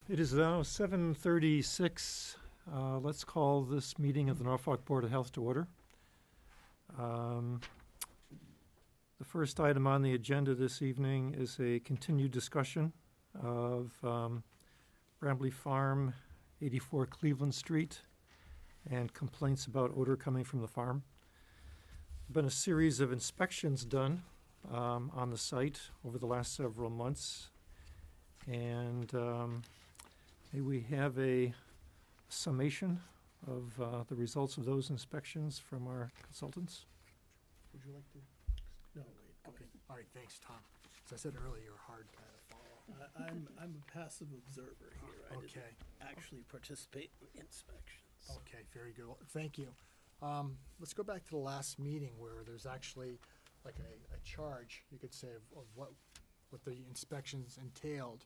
It is now 7:36. Let's call this meeting of the Norfolk Board of Health to order. The first item on the agenda this evening is a continued discussion of Brambley Farm, 84 Cleveland Street, and complaints about odor coming from the farm. There have been a series of inspections done on the site over the last several months, and may we have a summation of the results of those inspections from our consultants? Would you like to? No, wait. Okay. All right. Thanks, Tom. As I said earlier, you're hard to follow. I'm a passive observer here. I didn't actually participate in inspections. Okay. Very good. Well, thank you. Let's go back to the last meeting where there's actually like a charge, you could say, of what the inspections entailed.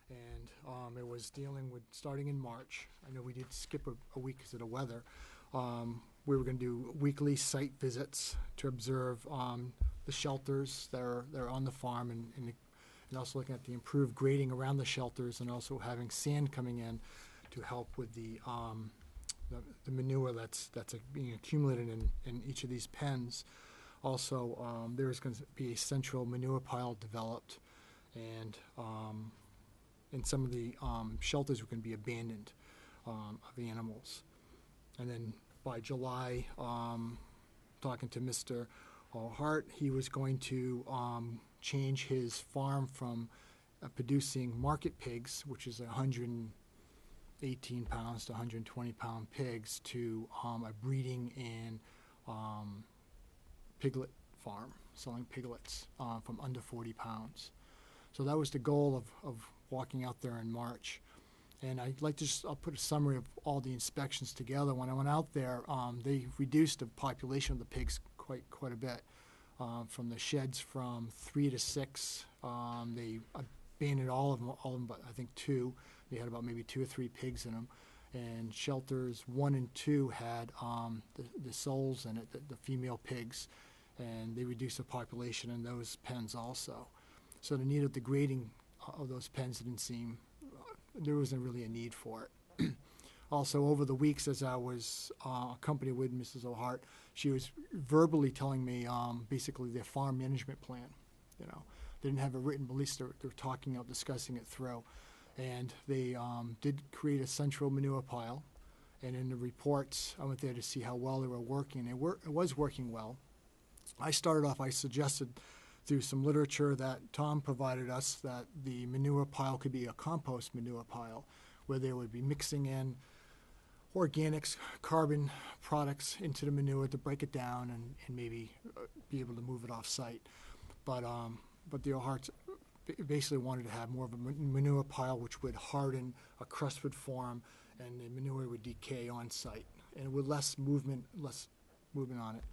And it was dealing with starting in March. I know we did skip a week because of the weather. We were going to do weekly site visits to observe the shelters that are on the farm, and also looking at the improved grading around the shelters, and also having sand coming in to help with the manure that's being accumulated in each of these pens. Also, there's going to be a central manure pile developed, and some of the shelters were going to be abandoned of animals. And then by July, talking to Mr. Hart, he was going to change his farm from producing market pigs, which is 118 pounds to 120 pound pigs, to a breeding and piglet farm, selling piglets from under 40 pounds. So that was the goal of walking out there in March. And I'd like to I'll put a summary of all the inspections together. When I went out there, they reduced the population of the pigs quite a bit. From the sheds from 3 to 6, they abandoned all of them, but I think 2. They had about maybe 2 or 3 pigs in them. And shelters 1 and 2 had the soles in it, the female pigs, and they reduced the population in those pens also. So the need of the grading of those pens didn't seem, there wasn't really a need for it. Also, over the weeks as I was accompanied with Mrs. Hart, she was verbally telling me basically their farm management plan. You know, they didn't have it written, but at least they're talking out, discussing it through. And they did create a central manure pile. And in the reports, I went there to see how well they were working. It was working well. I suggested through some literature that Tom provided us that the manure pile could be a compost manure pile, where they would be mixing in organics, carbon products into the manure to break it down and maybe be able to move it off site. But the Harts basically wanted to have more of a manure pile which would harden, a crust would form, and the manure would decay on site, and with less movement on it.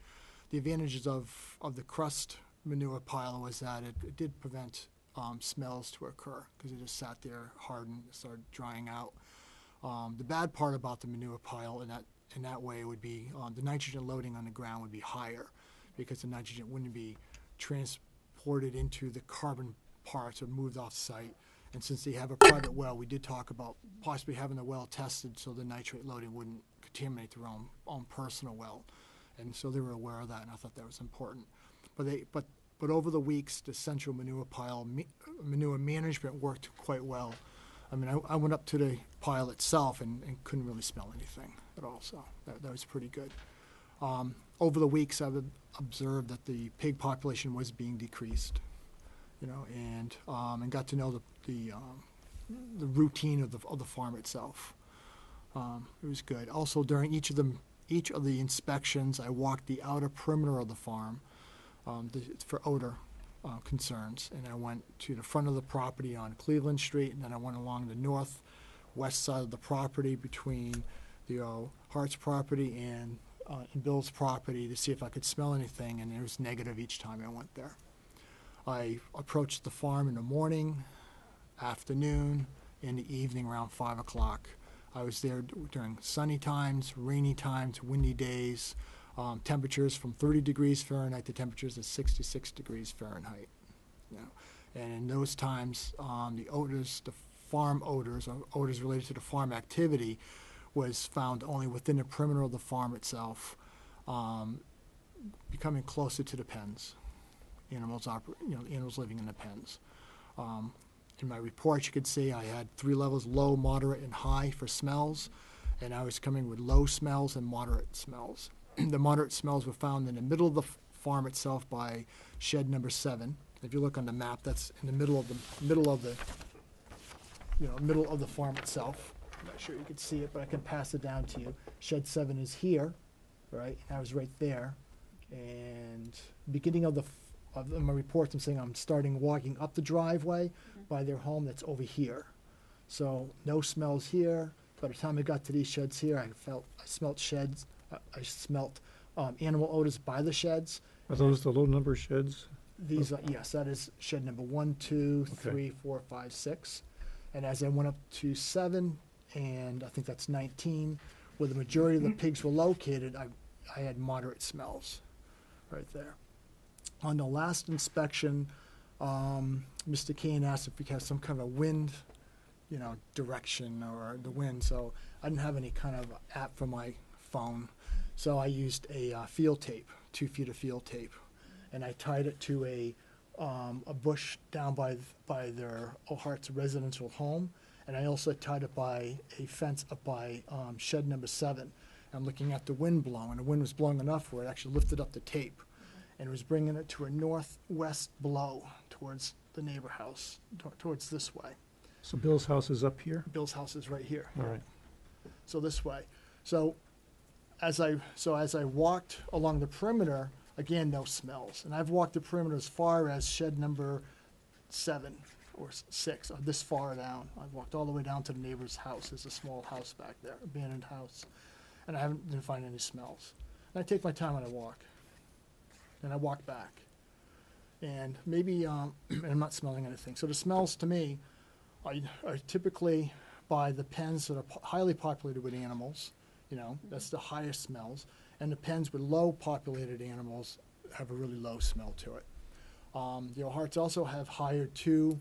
The advantages of the crust manure pile was that it did prevent smells to occur because it just sat there, hardened, started drying out. The bad part about the manure pile in that way would be the nitrogen loading on the ground would be higher because the nitrogen wouldn't be transported into the carbon parts or moved off site. And since they have a private well, we did talk about possibly having the well tested so the nitrate loading wouldn't contaminate their own personal well. And so they were aware of that, and I thought that was important. But over the weeks, the central manure pile manure management worked quite well. I mean, I went up to the pile itself and couldn't really smell anything at all, so that was pretty good. Over the weeks, I've observed that the pig population was being decreased, you know, and got to know the routine of the farm itself. It was good. Also, during each of the inspections, I walked the outer perimeter of the farm for odor concerns, and I went to the front of the property on Cleveland Street, and then I went along the northwest side of the property between the Hart's property and Bill's property to see if I could smell anything, and it was negative each time I went there. I approached the farm in the morning, afternoon, and the evening around 5 o'clock. I was there during sunny times, rainy times, windy days, temperatures from 30 degrees Fahrenheit to temperatures of 66 degrees Fahrenheit. You know. And in those times, the odors, the farm odors, or odors related to the farm activity, was found only within the perimeter of the farm itself, becoming closer to the pens. Animals living in the pens. In my report, you could see I had 3 levels: low, moderate, and high for smells, and I was coming with low smells and moderate smells. The moderate smells were found in the middle of the farm itself by shed number 7. If you look on the map, that's in the middle of the middle of the farm itself. I'm not sure you can see it, but I can pass it down to you. Shed 7 is here, right? And I was right there, and beginning of my reports, I'm saying I'm starting walking up the driveway by their home that's over here. So no smells here. By the time I got to these sheds here, I smelt sheds. I smelt animal odors by the sheds. Are those the low number sheds? These are, yes, that is shed number 1, 2, Okay. 3, 4, 5, 6. And as I went up to 7, and I think that's 19, where the majority of the pigs were located, I had moderate smells right there. On the last inspection, Mr. Kane asked if we had some kind of a wind, direction or the wind. So I didn't have any kind of app for my phone. So I used a field tape, 2 feet of field tape, and I tied it to a bush down by their Hart's residential home, and I also tied it by a fence up by shed number 7. I'm looking at the wind blowing, and the wind was blowing enough where it actually lifted up the tape, and it was bringing it to a northwest blow towards the neighbor house, towards this way. So Bill's house is up here? Bill's house is right here. All right. So this way. So as I walked along the perimeter, again, no smells. And I've walked the perimeter as far as shed number 7 or 6, or this far down. I've walked all the way down to the neighbor's house. There's a small house back there, abandoned house. And I didn't find any smells. And I take my time when I walk. And I walk back. And maybe, and I'm not smelling anything. So the smells to me are typically by the pens that are highly populated with animals. That's the highest smells. And the pens with low populated animals have a really low smell to it. The Harts also have hired 2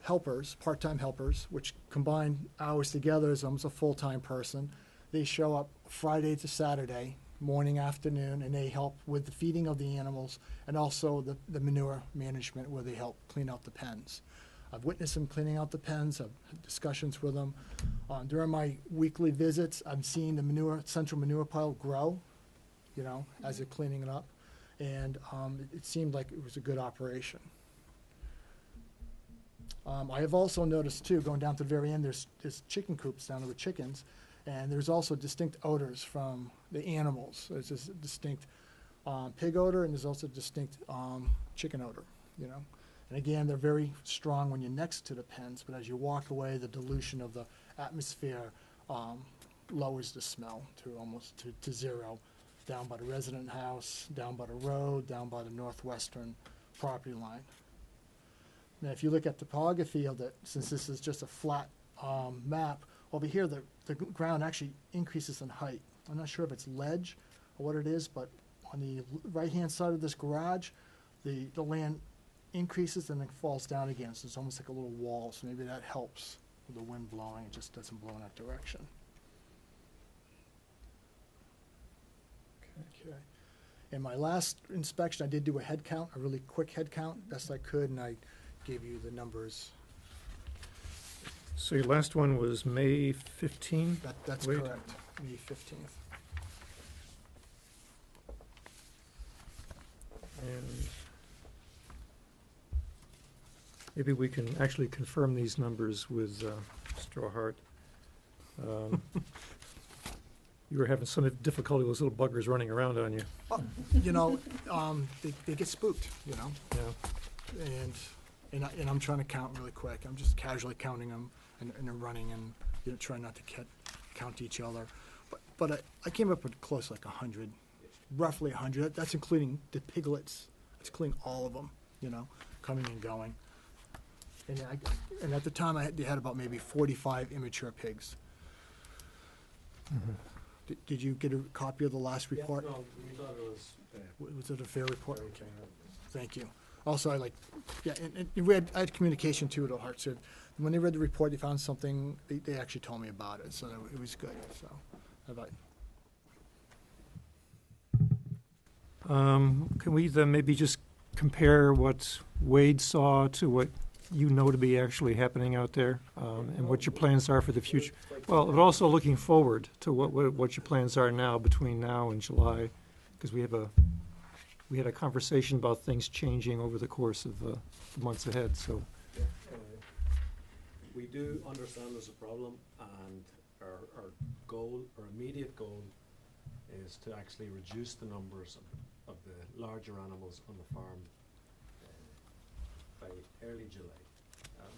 helpers, part-time helpers, which combine hours together as almost a full-time person. They show up Friday to Saturday, morning, afternoon, and they help with the feeding of the animals and also the manure management, where they help clean out the pens. I've witnessed them cleaning out the pens. I've had discussions with them. During my weekly visits, I'm seeing the central manure pile grow, as they're cleaning it up. And it seemed like it was a good operation. I have also noticed, too, going down to the very end, there's chicken coops down there with chickens. And there's also distinct odors from the animals. There's this distinct pig odor, and there's also distinct chicken odor, And again, they're very strong when you're next to the pens, but as you walk away, the dilution of the atmosphere lowers the smell to almost to 0, down by the resident house, down by the road, down by the northwestern property line. Now, if you look at the topography of it, since this is just a flat map, over here the ground actually increases in height. I'm not sure if it's ledge or what it is, but on the right-hand side of this garage, the land increases and then falls down again. So it's almost like a little wall. So maybe that helps with the wind blowing. It just doesn't blow in that direction. Okay. In my last inspection, I did do a head count, a really quick head count, best I could, and I gave you the numbers. So your last one was May 15? That's Wait. correct, May 15th. And maybe we can actually confirm these numbers with Mr. Hart. You were having some difficulty with those little buggers running around on you. They get spooked, Yeah. and I'm trying to count really quick. I'm just casually counting them and they're running and trying not to count each other. But I came up with close to like 100, roughly 100. That's including the piglets. That's including all of them, coming and going. And at the time, they had about maybe 45 immature pigs. Mm-hmm. Did you get a copy of the last report? Yeah, no, we thought it was fair. Was it a fair report? Okay. Thank you. Also, I had communication too with the Hart. So when they read the report, they found something, they actually told me about it, so it was good, so. How about, Can we then maybe just compare what Wade saw to what you know to be actually happening out there, and what your plans are for the future? Well, but also looking forward to what your plans are now between now and July, because we had a conversation about things changing over the course of the months ahead. So We do understand there's a problem, and our goal, our immediate goal, is to actually reduce the numbers of the larger animals on the farm by early July,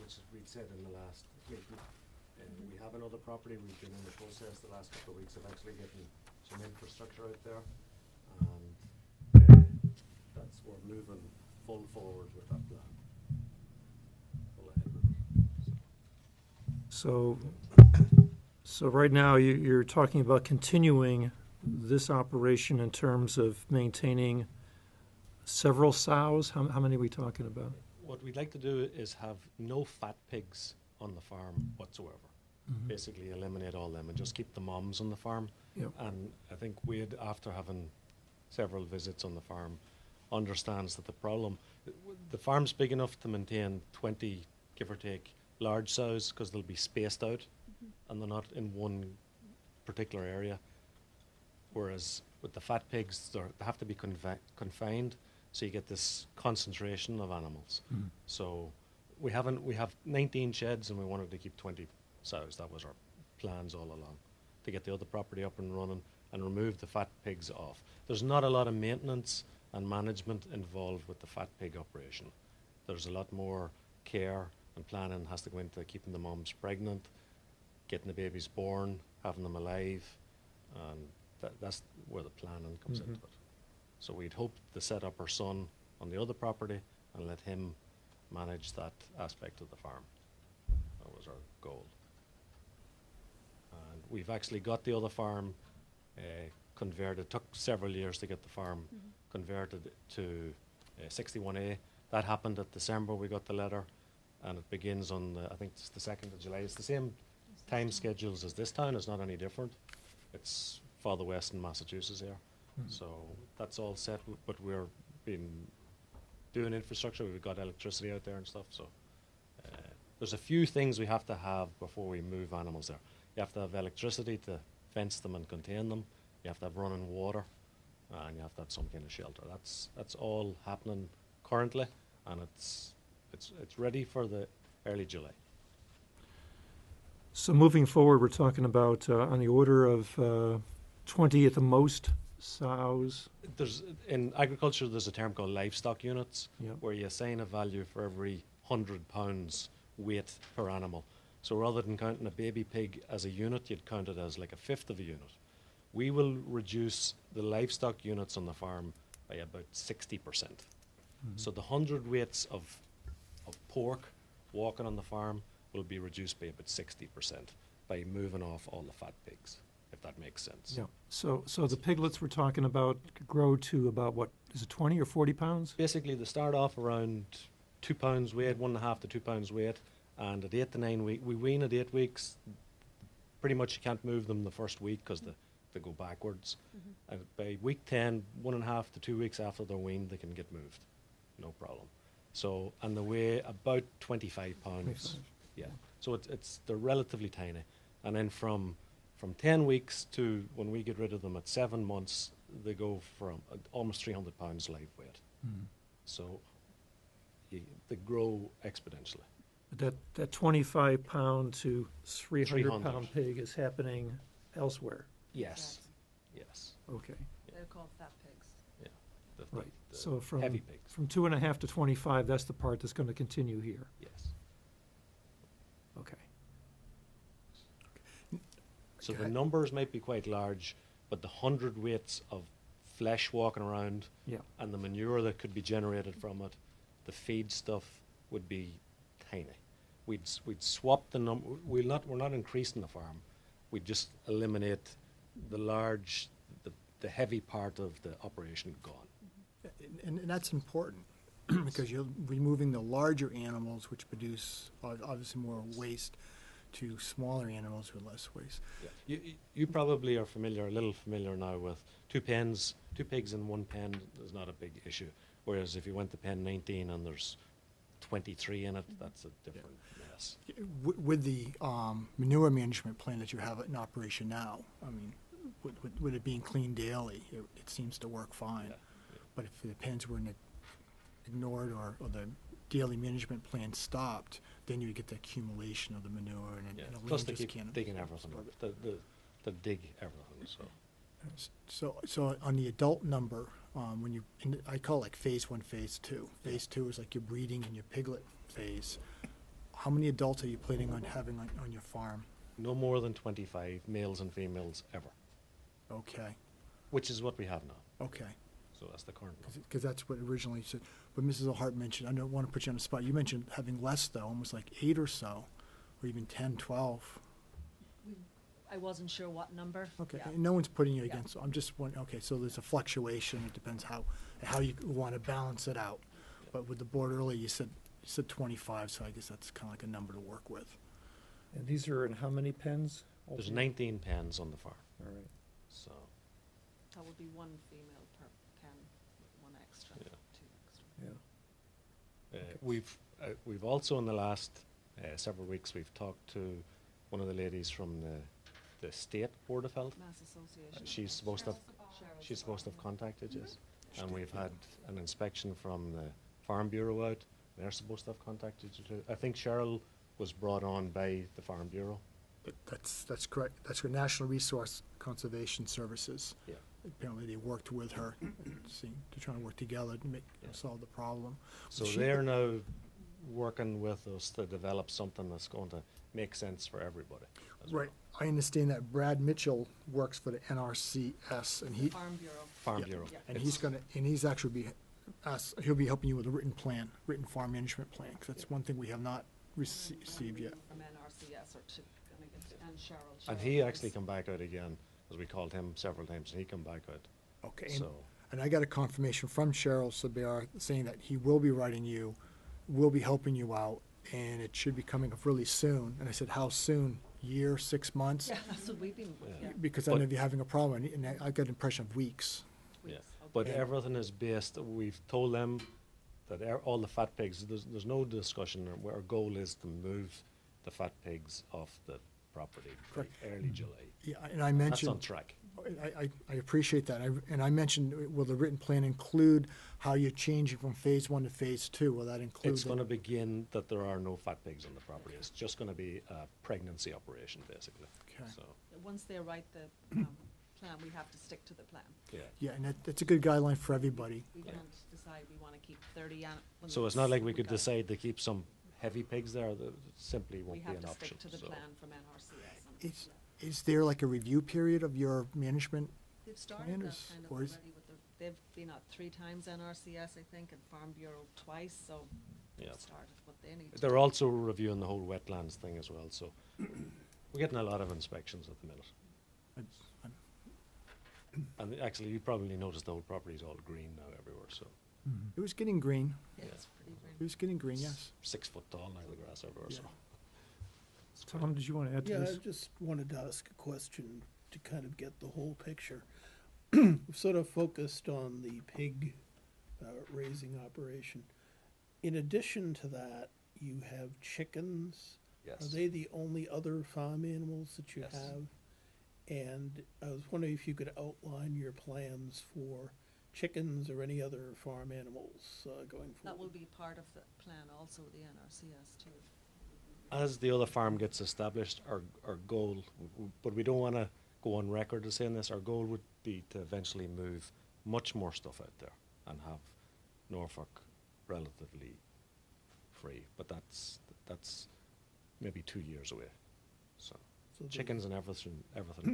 which we'd said in the last meeting. We have another property. We've been in the process the last couple of weeks of actually getting some infrastructure out there, and we're moving full forward with that plan. Full ahead with it. so right now you're talking about continuing this operation in terms of maintaining several sows. How many are we talking about? What we'd like to do is have no fat pigs on the farm whatsoever. Mm-hmm. Basically eliminate all them and just keep the moms on the farm. Yep. And I think Wade, after having several visits on the farm, understands that the farm's big enough to maintain 20, give or take, large sows, because they'll be spaced out and they're not in one particular area. Whereas with the fat pigs, they have to be confined, so you get this concentration of animals. Mm. So we have 19 sheds, and we wanted to keep 20 sows. That was our plans all along, to get the other property up and running and remove the fat pigs off. There's not a lot of maintenance and management involved with the fat pig operation. There's a lot more care and planning has to go into keeping the moms pregnant, getting the babies born, having them alive, and that's where the planning comes into it. So we'd hoped to set up our son on the other property and let him manage that aspect of the farm. That was our goal. And we've actually got the other farm converted. It took several years to get the farm converted to 61A. That happened at December. We got the letter, and it begins on I think it's the 2nd of July. It's the same time schedules as this town. It's not any different. It's farther west in Massachusetts here. So that's all set, but we're been doing infrastructure. We've got electricity out there and stuff. So there's a few things we have to have before we move animals there. You have to have electricity to fence them and contain them. You have to have running water, and you have to have some kind of shelter. That's all happening currently, and it's ready for the early July. So moving forward, we're talking about on the order of 20 at the most sows. In agriculture, there's a term called livestock units, Yep. where you assign a value for every 100 pounds weight per animal. So rather than counting a baby pig as a unit, you'd count it as like a fifth of a unit. We will reduce the livestock units on the farm by about 60%. So the 100 weights of pork walking on the farm will be reduced by about 60% by moving off all the fat pigs, if that makes sense. Yeah. So the piglets we're talking about grow to about what is it, 20 or 40 pounds? Basically, they start off around 2 pounds weight, 1.5 to 2 pounds weight, and at 8 to 9 weeks, we wean at 8 weeks. Pretty much you can't move them the first week because they go backwards. And by week 10, 1.5 to 2 weeks after they're weaned, they can get moved, no problem. So, and they weigh about 25 pounds. 25. Yeah. So they're relatively tiny, and then from 10 weeks to when we get rid of them at 7 months, they go from almost 300 pounds live weight. So they grow exponentially. That 25 pound to 300 300. pound pig is happening elsewhere. Yes. Yes. Okay. They're called fat pigs. Yeah. Right. The So from heavy pigs. from 2.5 to 25, that's the part that's going to continue here. Yes. Okay. So Okay. the numbers might be quite large, but the 100 weights of flesh walking around Yeah. and the manure that could be generated from it, the feed stuff would be tiny. We'd swap the number. We're not increasing the farm. We'd just eliminate the heavy part of the operation gone. and that's important. because you're removing the larger animals, which produce obviously more waste, to smaller animals with less waste. Yeah. You probably are a little familiar now with two pigs in one pen is not a big issue. Whereas if you went to pen 19 and there's 23 in it, that's a different mess. With the manure management plan that you have in operation now, I mean, with it being cleaned daily, it seems to work fine. Yeah. But if the pens were ignored or the daily management plan stopped, then you would get the accumulation of the manure and Yeah. the Plus land they just keep can't digging everything. absorb it. They dig everything. So So on the adult number, I call it like phase 1, phase 2. Phase 2 is like your breeding and your piglet phase. How many adults are you planning on having on your farm? no more than 25 males and females ever, Okay, which is what we have now. okay. So that's the current number. Because that's what originally said. But Mrs. Hart mentioned, I don't want to put you on the spot, you mentioned having less though, almost like 8 or so, or even 10, 12. I wasn't sure what number. Okay, Yeah. and no one's putting you Yeah. against, I'm just wondering, okay, so there's a fluctuation, it depends how you want to balance it out. But with the board earlier, you said 25, so I guess that's kind of like a number to work with. And these are in how many pens? There's altogether? 19 pens on the farm. All right. So That would be one female per pen, one extra, Yeah. 2 extra. Yeah. we've also in the last several weeks we've talked to one of the ladies from the state board of health. Mass Association. She's supposed to have contacted us, and we've had an inspection from the Farm Bureau out. They're supposed to have contacted you too. I think Cheryl was brought on by the Farm Bureau. That's correct. That's her National Resource Conservation Services. Yeah. Apparently, they worked with her, to try to work together to Yeah. solve the problem. So She- they're now working with us to develop something that's going to make sense for everybody. as Right. well. I understand that Brad Mitchell works for the NRCS, and The Farm Bureau. Farm Yeah. Bureau. Yeah. and he's actually he'll be helping you with a written farm management plan, because that's one thing we have not received yet. From NRCS or and Cheryl. And he actually come back out again, as we called him several times, and he come back out. Okay. So, And I got a confirmation from Cheryl Saber saying that he will be writing you, will be helping you out, and it should be coming up really soon. And I said, how soon? Year, 6 months? Yeah, that's what we've been, Yeah. yeah. Because I But- know if you're having a problem, and I got an impression of weeks. yeah. weeks, okay. But everything is based, we've told them that all the fat pigs, there's no discussion. Our goal is to move the fat pigs off the property by Correct. early July. Yeah, and I That's mentioned. on track. I appreciate that. And I mentioned, will the written plan include how you're changing from phase 1 to phase 2? Will that include? It's going to begin that there are no fat pigs on the property. It's just going to be a pregnancy operation, basically. Okay. So, Once they write the plan, we have to stick to the plan. yeah. Yeah, and that's a good guideline for everybody. We Yeah. can't decide we want to keep 30 on. So it's not like we could decide to keep some heavy pigs there. That simply We won't be have an to option. stick to the So plan from NRCS. and- Is there like a review period of your management? They've started plan that is- kind of or is- already with they've been out 3 times NRCS, I think, and Farm Bureau twice, so Yeah. they've started what they need to They're do. also reviewing the whole wetlands thing as well. So we're getting a lot of inspections at the minute. I'm- And actually, you probably noticed the whole property is all green now everywhere. So It was getting green. Yeah, it's pretty It green. was getting green, yes. 6 foot tall now, the grass everywhere. So Yeah. it's great. Tom, did you want to add to Yeah, I this? just wanted to ask a question to kind of get the whole picture. We've sort of focused on the pig raising operation. In addition to that, you have chickens. Are Yes. they the only other farm animals that you Yes. have? And I was wondering if you could outline your plans for chickens or any other farm animals going forward. That will be part of the plan also, the NRCS too. As the other farm gets established, our goal, but we don't want to go on record as saying this, our goal would be to eventually move much more stuff out there and have Norfolk relatively free. But that's maybe 2 years away. So So there's- chickens and everything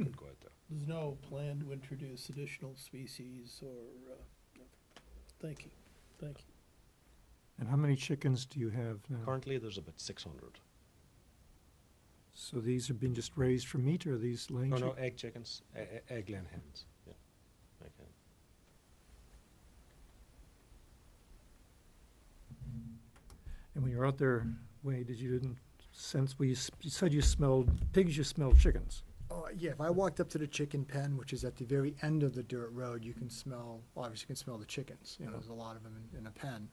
could go out there. There's no plan to introduce additional species or, thank you, thank you. And how many chickens do you have now? Currently, there's about 600. So these are being just raised for meat, or are these laying No, chickens? egg chickens, egg-laying hens. Yeah, egg hen. And when you were out there, Wade, did you didn't sense, well, you said you smelled pigs, you smelled chickens. Oh, yeah, if I walked up to the chicken pen, which is at the very end of the dirt road, you can smell, obviously you can smell the chickens. You know, there's a lot of them in a pen.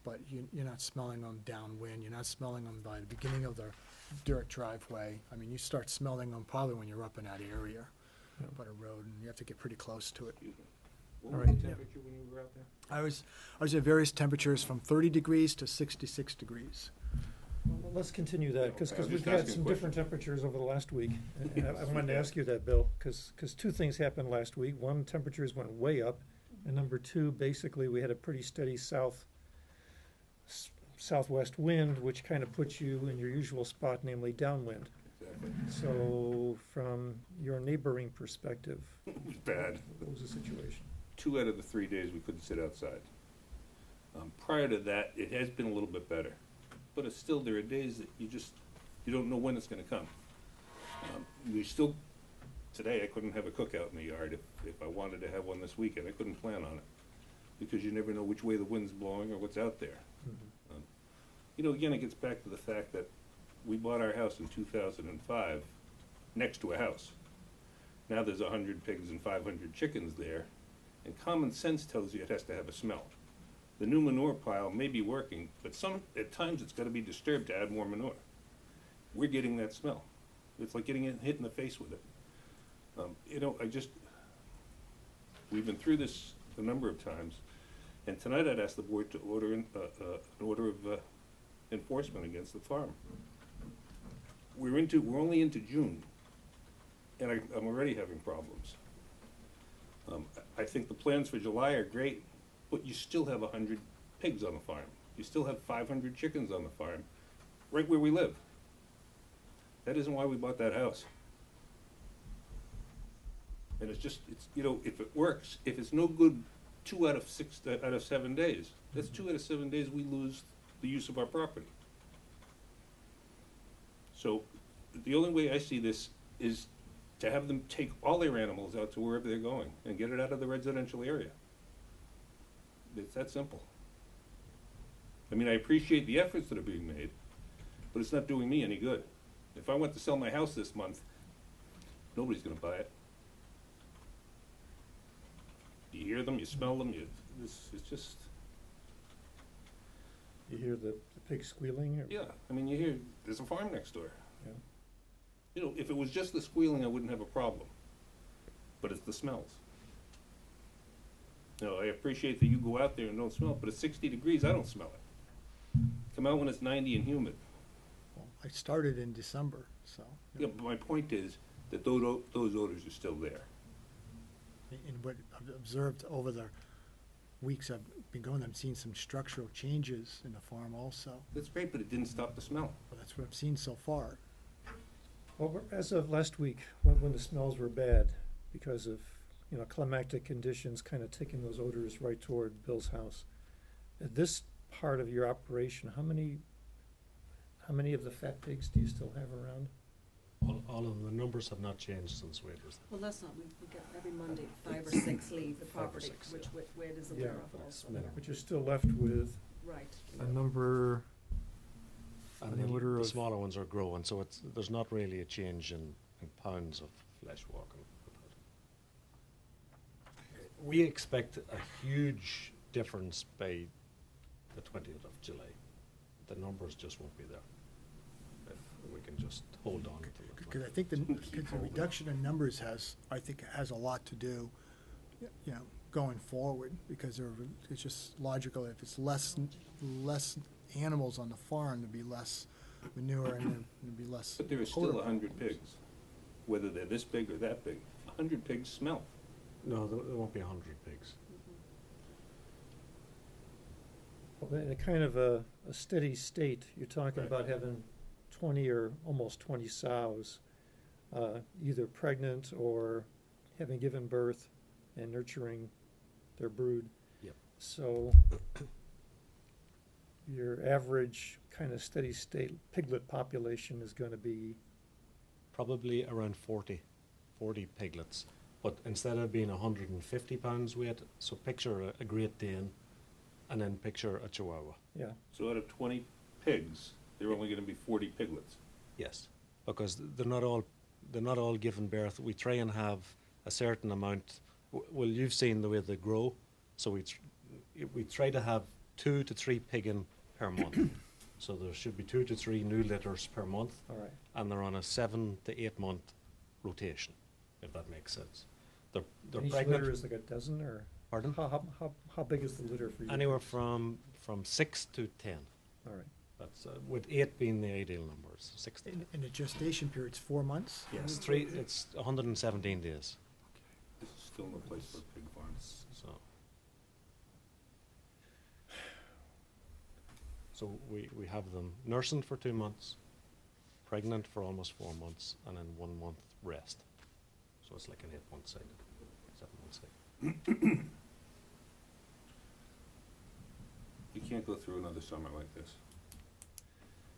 But you're not smelling them downwind, you're not smelling them by the beginning of the dirt driveway. I mean, you start smelling them probably when you're up in that area, Yeah. up on a road, and you have to get pretty close to it. What All was right. the temperature when you were out there? I was at various temperatures from 30 degrees to 66 degrees. Well, let's continue that, because I was we've just had asking some a different temperatures over the last week. And I wanted to ask you that, Bill, because two things happened last week. One, temperatures went way up, and number two, basically, we had a pretty steady southwest wind, which kind of puts you in your usual spot, namely downwind. Exactly. So from your neighboring perspective, It was bad. what was the situation? 2 out of the 3 days we couldn't sit outside. Prior to that, it has been a little bit better, but it's still, there are days that you don't know when it's gonna come. Today I couldn't have a cookout in the yard if I wanted to have one this weekend. I couldn't plan on it, because you never know which way the wind's blowing or what's out there. Again, it gets back to the fact that we bought our house in 2005 next to a house. Now there's 100 pigs and 500 chickens there, and common sense tells you it has to have a smell. The new manure pile may be working, but at times it's gotta be disturbed to add more manure. We're getting that smell. It's like getting hit in the face with it. We've been through this a number of times, and tonight I'd ask the board to order an order of enforcement against the farm. We're only into June, and I'm already having problems. I think the plans for July are great, but you still have 100 pigs on the farm. You still have 500 chickens on the farm, right where we live. That isn't why we bought that house. And if it works, if it's no good 2 out of 7 days, that's 2 out of 7 days we lose the use of our property. So the only way I see this is to have them take all their animals out to wherever they're going and get it out of the residential area. It's that simple. I mean, I appreciate the efforts that are being made, but it's not doing me any good. If I went to sell my house this month, nobody's gonna buy it. You hear them, you smell them, it's just, You hear the pig squealing? Or? yeah, I mean, you hear, there's a farm next door. Yeah. If it was just the squealing, I wouldn't have a problem, but it's the smells. I appreciate that you go out there and don't smell it, but at 60 degrees, I don't smell it. Come out when it's 90 and humid. Well, I started in December, so. Yeah, but my point is that those odors are still there. And what I've observed over the weeks I've been going, I'm seeing some structural changes in the farm also. That's great, but it didn't stop the smell. But that's what I've seen so far. Well, as of last week, when the smells were bad, because of, climactic conditions kind of taking those odors right toward Bill's house. At this part of your operation, how many of the fat pigs do you still have around? All of the numbers have not changed since Wade was there. Well, that's not, we get every Monday, 5 or 6 leave the 5 or property, 6, which yeah. Wade is Yeah, aware of but it's also. minimal. But you're still left with Right. a number, And on the order the of- smaller ones are growing, so there's not really a change in pounds of flesh walking. We expect a huge difference by the 20th of July. The numbers just won't be there. If we can just hold on to the Because I think the reduction in numbers has a lot to do, going forward, because it's just logical. If it's less animals on the farm, there'd be less manure and there'd be less. But there are still odor 100 problems. pigs, whether they're this big or that big. 100 pigs smell. No, there won't be 100 pigs. well, in a kind of a steady state, you're talking Right. about having 20 or almost 20 sows, either pregnant or having given birth and nurturing their brood. Yep. So your average kind of steady state piglet population is going to be, Probably around 40 piglets. But instead of being 150 pounds weight, so picture a Great Dane and then picture a Chihuahua. yeah, So out of 20 pigs, they're only gonna be 40 piglets. Yes, because they're not all given birth. We try and have a certain amount. Well, you've seen the way they grow, so we try to have 2 to 3 piggin per month. So there should be 2 to 3 new litters per month, All right. and they're on a 7 to 8 month rotation, if that makes sense. They're Each pregnant. litter is like a dozen, or Pardon? how big is the litter for you? Anywhere from 6 to 10. All right. That's with 8 being the ideal numbers. 6 to 10. And the gestation period's 4 months? Yes, it's 117 days. This is still no place for pig farms. So we have them nursing for 2 months, pregnant for almost 4 months, and then 1 month rest. So it's like an 8-month cycle, 7-month cycle. You can't go through another summer like this.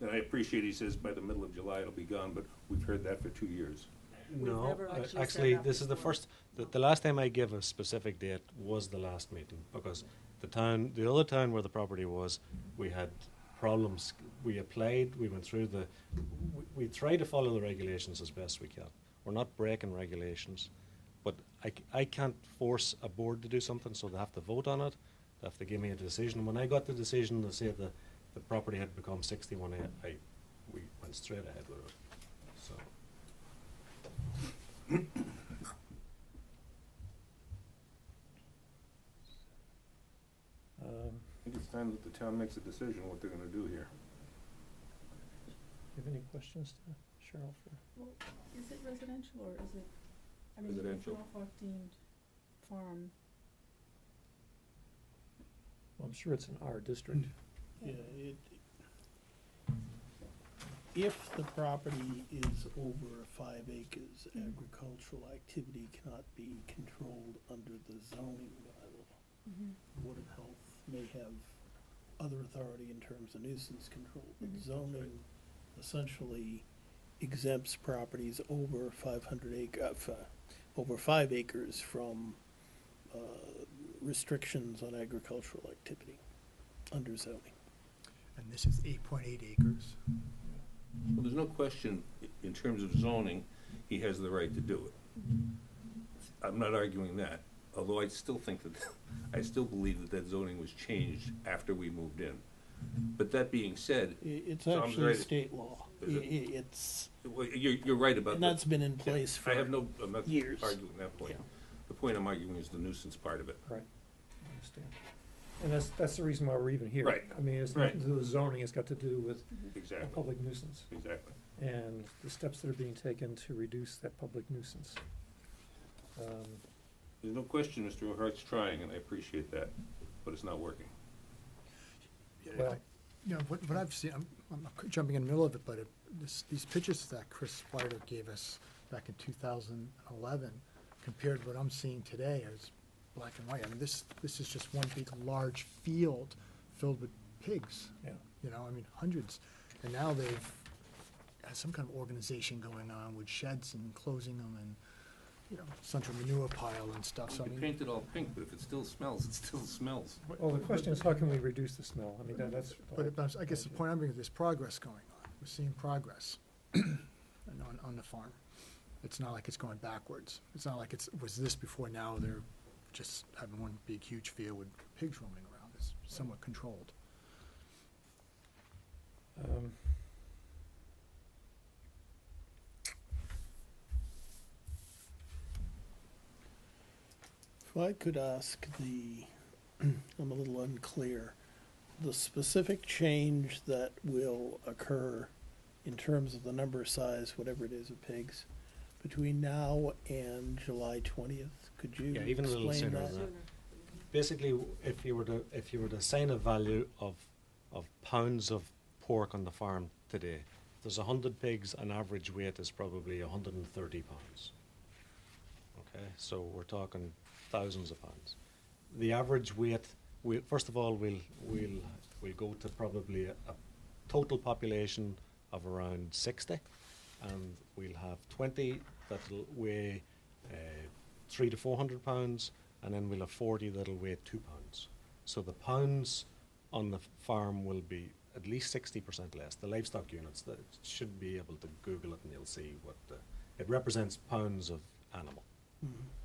And I appreciate he says by the middle of July it'll be gone, but we've heard that for 2 years. We've No, never actually said actually, that this is the before. first. The last time I gave a specific date was the last meeting, because the other town where the property was, we had problems. We applied. We went through we try to follow the regulations as best we can. We're not breaking regulations, but I can't force a board to do something, so they have to vote on it. They have to give me a decision. When I got the decision to say the property had become 61A, we went straight ahead with it. So. I think it's time that the town makes a decision what they're gonna do here. You have any questions to Cheryl for? Well, is it residential or is it, I mean, Residential. Norfolk deemed farm, Well, I'm sure it's in our district. Yeah, if the property is over 5 acres, agricultural activity cannot be controlled under the zoning bylaw. The Board of Health may have other authority in terms of nuisance control, but zoning essentially exempts properties over 5 acres from restrictions on agricultural activity under zoning. And this is 8.8 acres. Well, there's no question, in terms of zoning, he has the right to do it. I'm not arguing that, although I still think that, I still believe that zoning was changed after we moved in. But that being said, It's Tom's actually right. state law. Is it? It's, well, you're right about and that. that's been in place for I'm not years. arguing that point. Yeah. The point I'm arguing is the nuisance part of it. Right. I understand. And that's the reason why we're even here. Right. I mean, it's Right. nothing to do with zoning, it's got to do with a Exactly, public nuisance exactly. and the steps that are being taken to reduce that public nuisance. There's no question Mr. Hart's trying, and I appreciate that, but it's not working. Well, You know, what I've seen, I'm jumping in the middle of it, but these pictures that Chris Whiter gave us back in 2011, compared to what I'm seeing today as black and white, I mean, this is just one big, large field filled with pigs. yeah. You know, I mean, hundreds. And now they've had some kind of organization going on with sheds and closing them and, you know, central manure pile and stuff, so I You can mean. paint it all pink, but if it still smells, it still smells. Well, the question is, how can we reduce the smell? I mean, that's. But I guess the point I'm bringing, there's progress going on. We're seeing progress and on the farm. It's not like it's going backwards. It's not like it was this before, now they're just having one big, huge field with pigs roaming around. It's somewhat controlled. If I could ask I'm a little unclear, the specific change that will occur in terms of the number, size, whatever it is of pigs, between now and July 20th, could you Yeah, even a little explain sooner that? than that. Basically, if you were to assign a value of pounds of pork on the farm today, if there's 100 pigs, an average weight is probably 130 pounds. Okay, so we're talking thousands of pounds. The average weight, first of all, we'll go to probably a total population of around 60, and we'll have 20 that'll weigh 300 to 400 pounds, and then we'll have 40 that'll weigh 2 pounds. So the pounds on the farm will be at least 60% less. The livestock units, that should be able to Google it and you'll see what it represents pounds of animal.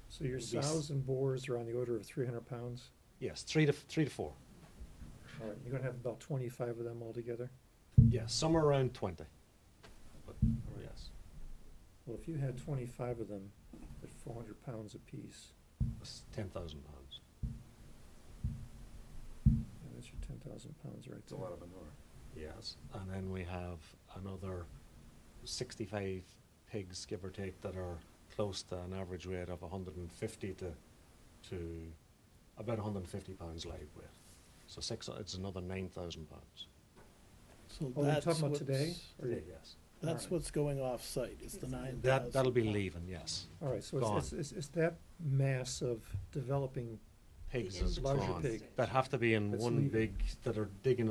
So your At least- sows and boars are on the order of 300 pounds? Yes, three to four. All right, you're gonna have about 25 of them altogether? Yes, somewhere around 20. But yes, Well, if you had 25 of them at 400 pounds apiece, that's 10,000 pounds. yeah, that's your 10,000 pounds right It's a there. lot of manure. Yes, and then we have another 65 pigs, give or take, that are close to an average weight of 150 to about 150 pounds live weight. So it's another 9,000 pounds. So Oh, you're that's talking about what's, today? Or you- Yes. that's Alright. what's going off-site, is the 9,000. That'll be leaving, yes. All right, so Gone. it's that mass of developing, Pigs The is larger gone. pig. That have to be in That's one leaving. big, that are digging,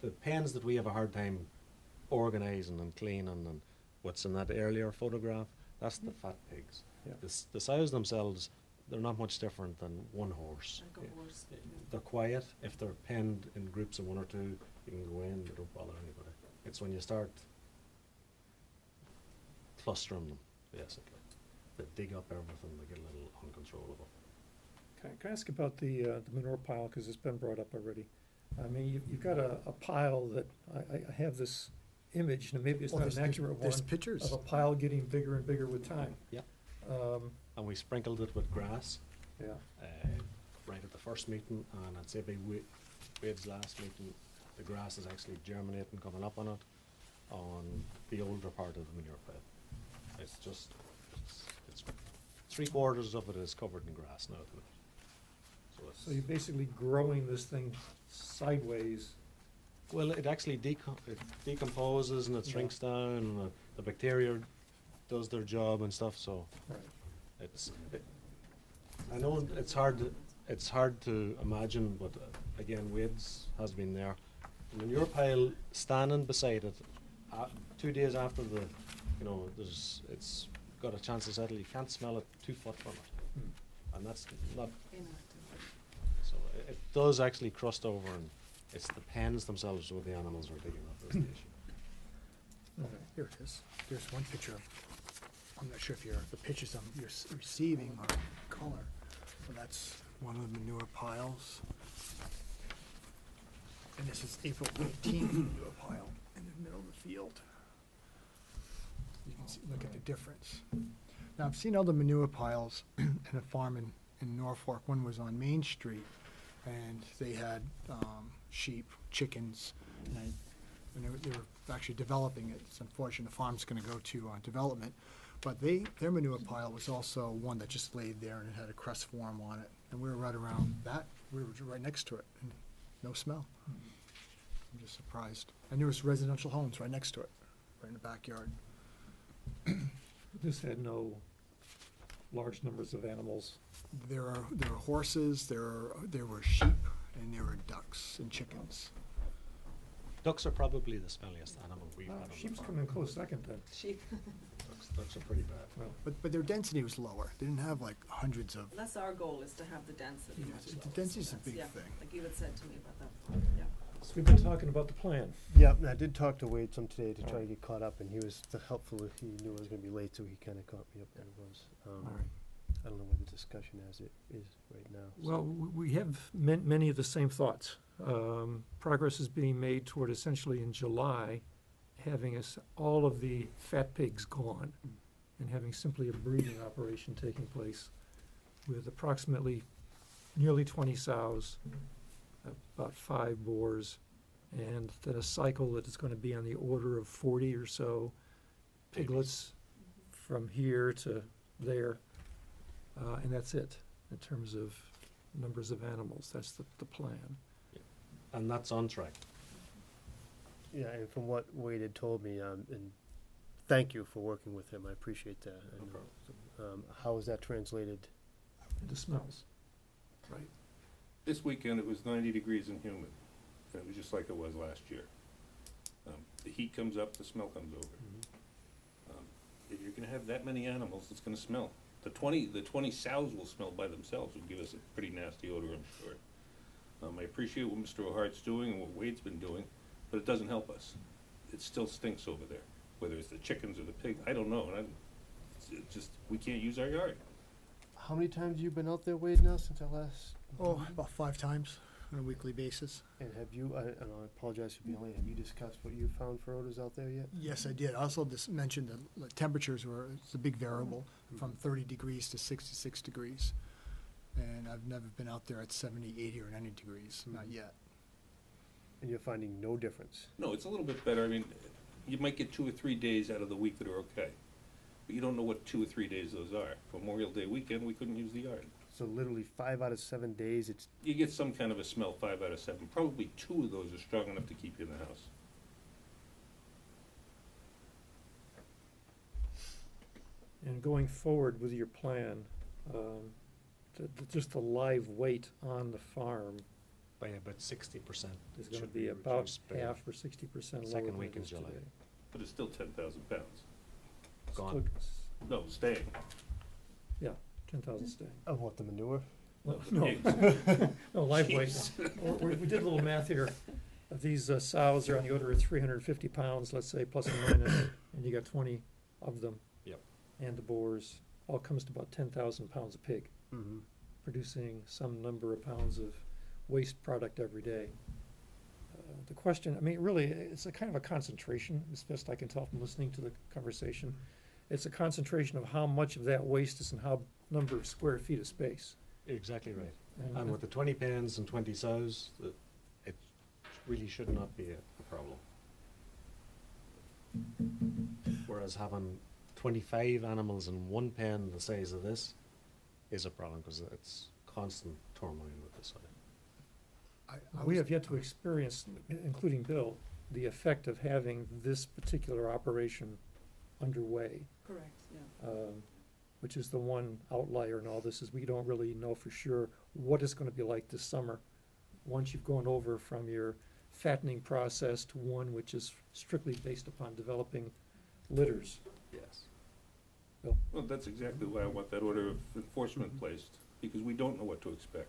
the pens that we have a hard time organising and cleaning, and what's in that earlier photograph, that's the fat pigs. Yeah. The sows themselves, they're not much different than one horse. Like a horse. They're quiet. If they're penned in groups of one or two, you can go in, they don't bother anybody. It's when you start clustering them, basically, that dig up everything, they get a little uncontrollable. can I ask about the manure pile, because it's been brought up already? I mean, you've got a pile that, I have this image, and maybe it's Well, not an accurate one, There's pictures. of a pile getting bigger and bigger with time. Yep. Um, And we sprinkled it with grass, yeah, right at the first meeting, and I'd say by Wade's last meeting, the grass is actually germinating, coming up on it, on the older part of the manure pile. It's just, it's 3/4 of it is covered in grass now. so you're basically growing this thing sideways. Well, it actually it decomposes and it Yeah. shrinks down, and the bacteria does their job and stuff, so Right. I know it's hard to imagine, but again, Wade's has been there. The manure pile, standing beside it, 2 days after it's got a chance to settle, you can't smell it 2 foot from it. Hmm. And that's not, Inactive. so it does actually crust over, and it's the pens themselves where the animals are digging up, that's the issue. All right. Here it is. There's one picture of, I'm not sure if the pictures you're receiving are color. So that's one of the manure piles. And this is April 18th manure pile in the middle of the field. You can see, look at the difference. Now, I've seen other manure piles in a farm in Norfolk. One was on Main Street, and they had sheep, chickens, and they were actually developing it. It's unfortunate the farm's gonna go to development. But their manure pile was also one that just laid there and it had a crust form on it. And we were right around that, we were right next to it, and no smell. I'm just surprised. And there was residential homes right next to it, right in the backyard. This had no large numbers of animals. There are horses, there were sheep, and there were ducks and chickens. Ducks are probably the smelliest animal we've had on the Sheep's farm. come in close second then. Sheep. Ducks are pretty bad. Well, But their density was lower. They didn't have like hundreds of, That's our goal, is to have the density Yeah, much the lower, density's so a big that's- thing. Yeah, like you had said to me about that, yeah. so we've been talking about the plan. Yeah, and I did talk to Wade some today to try to get caught up, and he was helpful. He knew I was going to be late, so he kind of caught me up when it was. All right. I don't know what the discussion as it is right now. so- Well, we have many of the same thoughts. Progress is being made toward essentially in July, having all of the fat pigs gone and having simply a breeding operation taking place with approximately nearly 20 sows, about 5 boars, and then a cycle that is going to be on the order of 40 or so piglets from here to there. And that's it in terms of numbers of animals. That's the plan. And that's on track. Yeah, and from what Wade had told me, and thank you for working with him. I appreciate that. I No know. How is that translated? The smells. Right. This weekend, it was 90 degrees and humid. And it was just like it was last year. The heat comes up, the smell comes over. If you're gonna have that many animals, it's gonna smell. The 20 sows will smell by themselves, will give us a pretty nasty odor, I'm sure. I appreciate what Mr. Hart's doing and what Wade's been doing. but it doesn't help us. It still stinks over there, whether it's the chickens or the pig, I don't know, and it's just, we can't use our yard. How many times have you been out there, Wade, now since our last? Oh, about 5 times on a weekly basis. And have you, and I apologize for being late, have you discussed what you found for odors out there yet? Yes, I did. I also just mentioned that the temperatures it's a big variable from 30 degrees to 66 degrees. And I've never been out there at 70, 80, or 90 degrees, not yet. And you're finding no difference? No, it's a little bit better, I mean, you might get 2 or 3 days out of the week that are okay, but you don't know what 2 or 3 days those are. Memorial Day weekend, we couldn't use the yard. So literally 5 out of 7 days, it's, You get some kind of a smell 5 out of 7, probably 2 of those are strong enough to keep you in the house. And going forward with your plan, just the live weight on the farm By about 60%. is gonna should be about reduced by half or 60% lower second than week it in is July. today. But it's still 10,000 pounds. Gone. No, staying. Yeah, 10,000 staying. oh, what, the manure? No, Pigs. no, live weight. Jeez. We did a little math here. These sows are on the order of 350 pounds, let's say, plus or minus, and you got 20 of them. Yep. And the boars, all comes to about 10,000 pounds of pig, Mm-hmm. producing some number of pounds of waste product every day. The question, I mean, really, it's a kind of a concentration, as best I can tell from listening to the conversation. It's a concentration of how much of that waste is in how number of square feet of space. Exactly right. And with the 20 pens and 20 sows, it really should not be a problem. Whereas having 25 animals in one pen the size of this is a problem, because it's constant turmoil with the soil. We have yet to experience, including Bill, the effect of having this particular operation underway, Correct, yeah. which is the one outlier in all this, is we don't really know for sure what it's gonna be like this summer, once you've gone over from your fattening process to one which is strictly based upon developing litters. Yes. Well, that's exactly why I want that order of enforcement placed, because we don't know what to expect.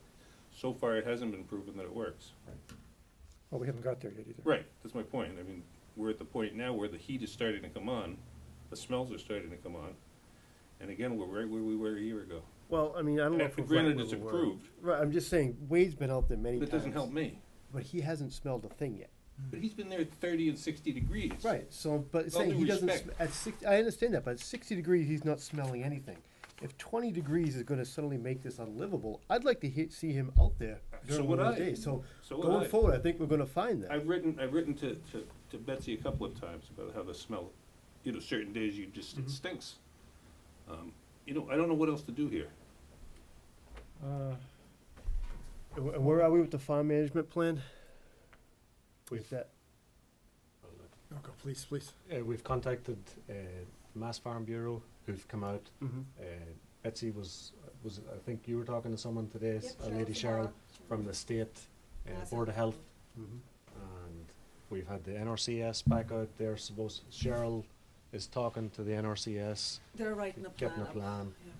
So far, it hasn't been proven that it works. Well, we haven't got there yet either. Right, that's my point. I mean, we're at the point now where the heat is starting to come on, the smells are starting to come on, and again, we're right where we were a year ago. Well, I mean, I don't know if we're Granted, right it's where we were. approved, Right, I'm just saying, Wade's been out there many but times. it doesn't help me. But he hasn't smelled a thing yet. But he's been there at 30 and 60 degrees. Right, so, but With all saying due he doesn't, respect. at 60, I understand that, but at 60 degrees, he's not smelling anything. If 20 degrees is gonna suddenly make this unlivable, I'd like to see him out there So during would one of I. those days. So So would going I. forward, I think we're gonna find that. I've written to Betsy a couple of times about how the smell, you know, certain days you just, it stinks. You know, I don't know what else to do here. And where are we with the farm management plan? With that, Okay, please, please. We've contacted Mass Farm Bureau, who've come out. mhm. Betsy was I think you were talking to someone today, Yep, a lady Cheryl from the state Mass Board of Health, Mhm. and we've had the NRCS back out there. Cheryl is talking to the NRCS, They're writing a plan getting a up. plan. Yeah,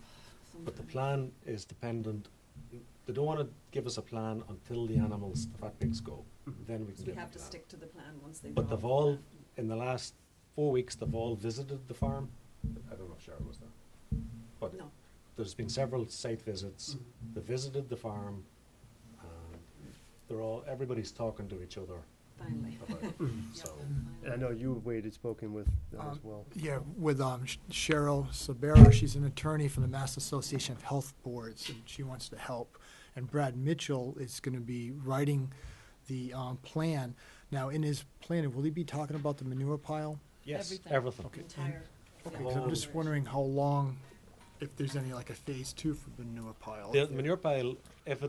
But the sometime. plan is dependent. They don't want to give us a plan until the animals, the fat pigs, go. Then we can So give we them have a to plan. stick to the plan once they But draw they've the all, plan. in the last 4 weeks, they've all visited the farm. I don't know if Cheryl was there. But No. there's been several site visits. They visited the farm, and everybody's talking to each other Finally. about it. Yeah, So, And I know you, Wade, had spoken with them as well. Yeah, with Cheryl Sabera, she's an attorney from the Mass Association of Health Boards, and she wants to help. And Brad Mitchell is going to be writing the plan. Now, in his plan, will he be talking about the manure pile? yes, Everything. everything. Okay. Entire. Okay, yeah, 'cause I'm just coverage. wondering how long, if there's any, like a phase 2 for the manure pile. The manure pile, if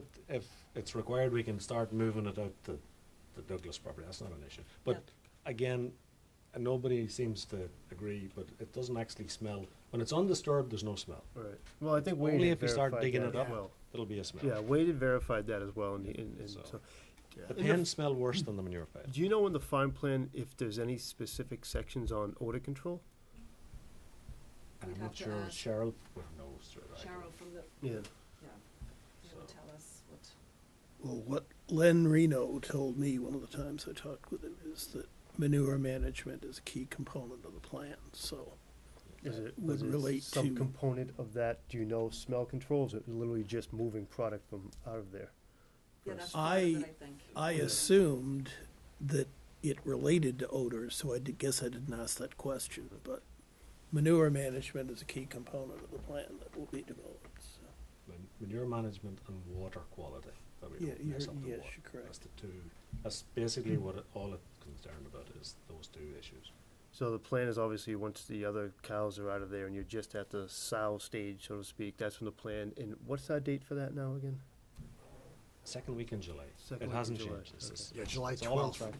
it's required, we can start moving it out to the Douglas property. That's not an issue. But again, nobody seems to agree, but it doesn't actually smell. When it's undisturbed, there's no smell. Right. Well, I think Wade Only had if you start verified digging that it as up. well. It'll be a smell. Yeah, Wade had verified that as well, and So- so. Yeah. The And pens smell worse than the manure pile. Do you know in the farm plan if there's any specific sections on odor control? I'm We'd not have to sure. ask Cheryl knows. Cheryl from the, Yeah. yeah, they would tell us what. Well, what Len Reno told me one of the times I talked with him is that manure management is a key component of the plan, so. Is it, Would is it relate some to- component of that, do you know, smell controls, or literally just moving product from out of there? Yeah, that's part of it, I think. I assumed that it related to odors, so guess I didn't ask that question, but manure management is a key component of the plan that will be developed, so. Manure management and water quality, that we Yeah, don't mess up the yes, water. you're correct. That's the two, that's basically all it's concerned about is those two issues. So the plan is obviously, once the other cows are out of there and you're just at the sow stage, so to speak, that's when the plan, and what's our date for that now again? Second week in July. Second It week in hasn't July, changed. It's okay. just- Yeah, July it's all on 12th. track.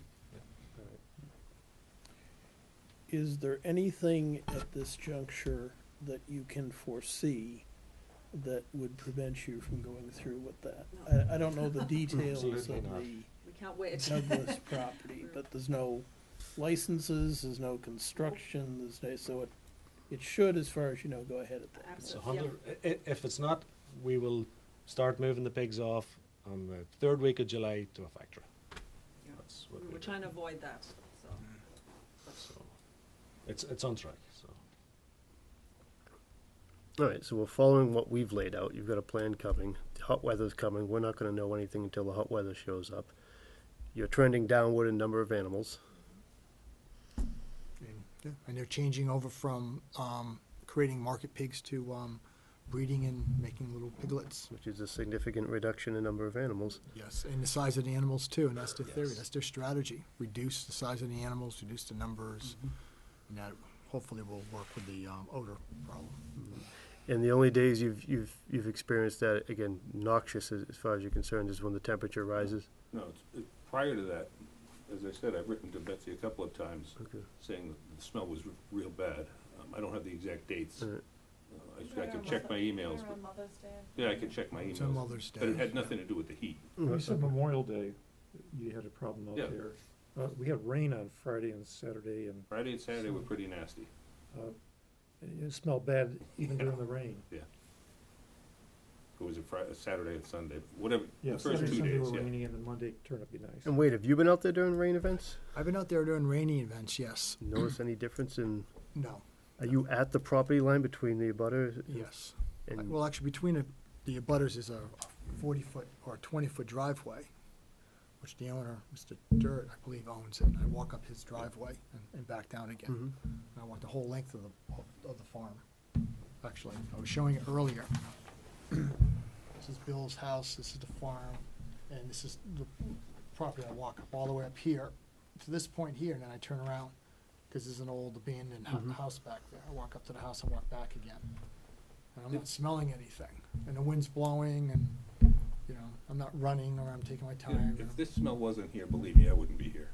Is there anything at this juncture that you can foresee that would prevent you from going through with that? No. I don't know the details Absolutely of not. the We can't wait. Douglas property, but there's no licenses, there's no construction, there's no, so it should, as far as you know, go ahead at that. It's Absolutely. 100, if it's not, we will start moving the pigs off on the third week of July to a factory. Yeah. That's what We we're were trying to avoid that, so. So, it's on track, so. All right, so we're following what we've laid out. You've got a plan coming. The hot weather's coming. We're not gonna know anything until the hot weather shows up. You're trending downward in number of animals. And they're changing over from creating market pigs to breeding and making little piglets. Which is a significant reduction in number of animals. Yes, and the size of the animals too, and that's their theory, Yes. that's their strategy. Reduce the size of the animals, reduce the numbers, and that hopefully will work with the odor problem. And the only days you've experienced that, again, noxious as far as you're concerned, is when the temperature rises. No, prior to that, as I said, I've written to Betsy a couple of times Okay. saying that the smell was real bad. I don't have the exact dates. All right. I can check my emails, but, Mother's Day. yeah, I can check my It's on emails. Mother's Day. But it had nothing to do with the heat. You said Memorial Day, you had a problem out Yeah. there. We had rain on Friday and Saturday, and Friday and Saturday were pretty nasty. it smelled bad even during the rain. It was a Saturday and Sunday, whatever, Yeah, the first Saturday, 2 Sunday days, were yeah. rainy, and then Monday turned out to be nice. And wait, have you been out there during rain events? I've been out there doing rainy events, yes. Notice any difference in, No, are you at the property line between the abutters? yes. And Well, actually, between the abutters is a 40-foot or 20-foot driveway, which the owner, Mr. Dirt, I believe, owns it. And I walk up his driveway and back down again. Mhm. And I walk the whole length of the farm. Actually, I was showing it earlier. This is Bill's house, this is the farm, and this is the property. I walk up all the way up here to this point here, and then I turn around, because there's an old abandoned Mhm. house back there. I walk up to the house and walk back again. And I'm not smelling anything, and the wind's blowing, and, you know, I'm not running, or I'm taking my time. If this smell wasn't here, believe me, I wouldn't be here.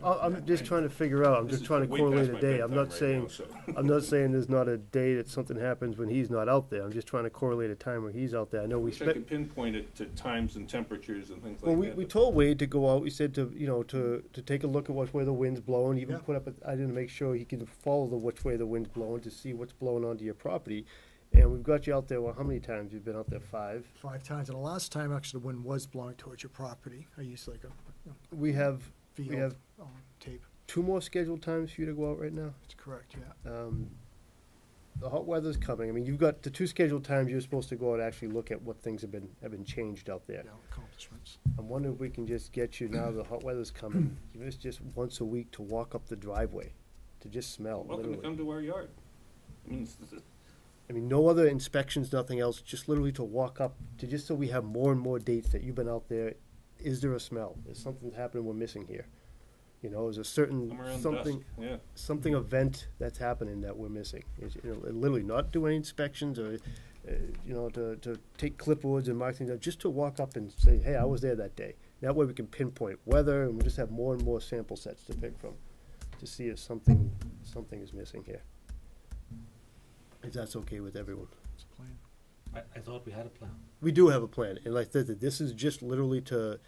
I'm just trying to figure out, I'm This just is trying to way correlate past a my day. I'm bedtime not right saying, now, so. I'm not saying there's not a day that something happens when he's not out there. I'm just trying to correlate a time where he's out there. I know I we wish I spent, could pinpoint it to times and temperatures and things well, like we that. we but- told Wade to go out. We said to, you know, to take a look at which way the wind's blowing, even Yeah. put up, I didn't make sure he can follow the which way the wind's blowing to see what's blowing onto your property. And we've got you out there, well, how many times? You've been out there 5? 5 times, and the last time, actually, the wind was blowing towards your property. I used like a We have field have- tape. 2 more scheduled times for you to go out right now. That's correct, yeah. The hot weather's coming. I mean, you've got the 2 scheduled times you're supposed to go out and actually look at what things have been changed out there. Yeah, accomplishments. I'm wondering if we can just get you, now the hot weather's coming, give us just once a week to walk up the driveway, to just smell, Welcome to literally. come to our yard. I mean, I mean, no other inspections, nothing else, just literally to walk up, to just so we have more and more dates that you've been out there. Is there a smell? Is something happening we're missing here? You know, is a certain, come around dusk, something, yeah. something event that's happening that we're missing. Is, you know, literally not do any inspections or, you know, to take clipboards and mark things out, just to walk up and say, hey, I was there that day. That way we can pinpoint weather, and we just have more and more sample sets to pick from, to see if something is missing here. If that's okay with everyone. It's a plan. I thought we had a plan. We do have a plan, and like this is just literally to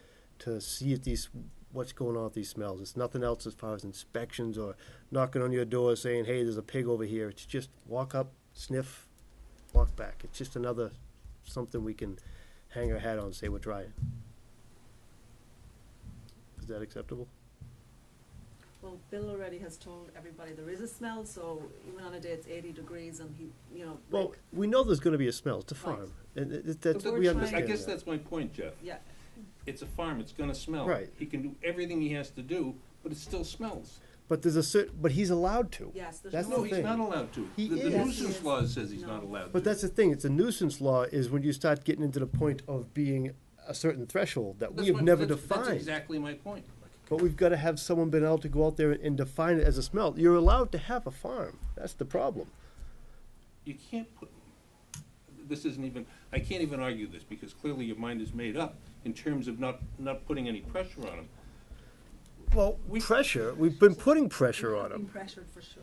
see if what's going on with these smells. It's nothing else as far as inspections or knocking on your door saying, hey, there's a pig over here. It's just walk up, sniff, walk back. It's just another something we can hang our hat on and say we're trying. that acceptable? Well, Bill already has told everybody there is a smell, so even on a day it's 80 degrees and he, you know, Well, like, we know there's gonna be a smell, it's a Right. farm, and But that's, we're we trying- understand I guess that. that's my point, Jeff. yeah, It's a farm, it's gonna smell. Right. He can do everything he has to do, but it still smells. But there's a certain, but he's allowed to. yes, there's That's no. No, the he's thing. not allowed to. He The is. Yes, he nuisance is. law says he's No. not allowed to. But that's the thing, it's a nuisance law is when you start getting into the point of being a certain threshold that we That's have my- never that's defined. exactly my point. But we've gotta have someone been able to go out there and define it as a smell. You're allowed to have a farm, that's the problem. You can't put, this isn't even, I can't even argue this, because clearly your mind is made up in terms of not putting any pressure on him. Well, pressure, we've been putting pressure on Being him. pressured for sure.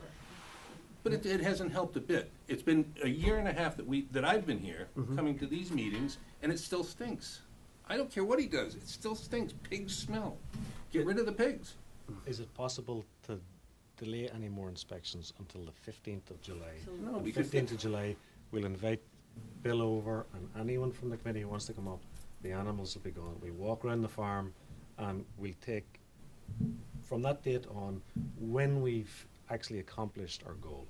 But it hasn't helped a bit. It's been a year and a half that I've been here, Mm-hmm. coming to these meetings, and it still stinks. I don't care what he does, it still stinks. Pigs smell. Get rid of the pigs. Is it possible to delay any more inspections until the 15th of July? So- No, On because 15th of July, we'll invite Bill over and anyone from the committee who wants to come up, the animals will be gone. We walk around the farm and we'll take, from that date on, when we've actually accomplished our goal.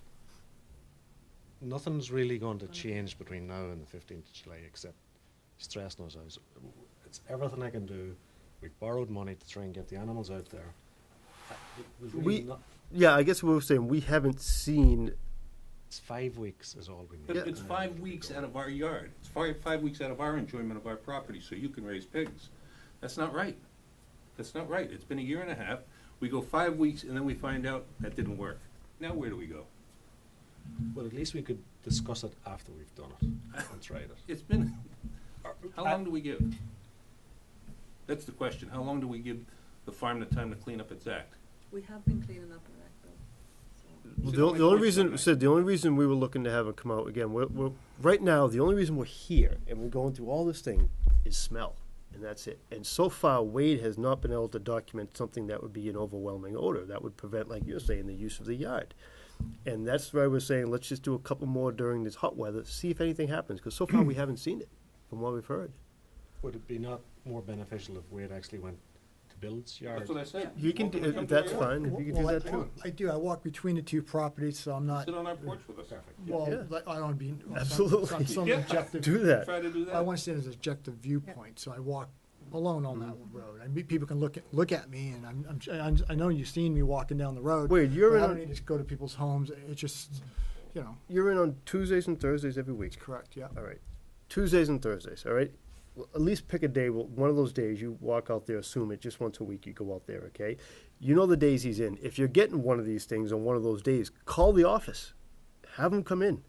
Nothing's really going to change between now and the 15th of July except stressing us out. It's everything I can do. We've borrowed money to try and get the animals out there. We've really We- not- Yeah, I guess we were saying, we haven't seen, It's 5 weeks is all we need. But Yeah. it's 5 weeks out of our yard. It's 5 weeks out of our enjoyment of our property, so you can raise pigs. That's not right. That's not right. It's been a year and a half. We go 5 weeks and then we find out that didn't work. Now where do we go? Well, at least we could discuss it after we've done it and tried it. It's been, how long do we give? That's the question. How long do we give the farm the time to clean up its act? We have been cleaning up our act, Bill. So, See, the my only point's reason, not right. said, the only reason we were looking to have him come out, again, we're, right now, the only reason we're here and we're going through all this thing is smell, and that's it. And so far, Wade has not been able to document something that would be an overwhelming odor, that would prevent, like you're saying, the use of the yard. And that's why we're saying, let's just do a couple more during this hot weather, see if anything happens, because so far we haven't seen it, from what we've heard. Would it be not more beneficial if Wade actually went to Bill's yard? That's what I said. He can, Welcome to come to that's our yard. fine, if you can Well, do that too. I do, I walk between the two properties, so I'm not, Sit on our porch with us. Perfect. Yeah. well, I don't be. Absolutely. Some Yeah. objective. Do that. Try to do that. I want to say it's an objective viewpoint, so I walk alone on that road. I mean, people can look at me, and I know you've seen me walking down the road. Wade, you're but in I on- don't need to go to people's homes. It's just, you know, You're in on Tuesdays and Thursdays every week. it's correct. Yeah. All right. Tuesdays and Thursdays, all right? Well, at least pick a day, one of those days you walk out there, assume it, just once a week you go out there, okay? You know the days he's in. If you're getting one of these things on one of those days, call the office. Have him come in,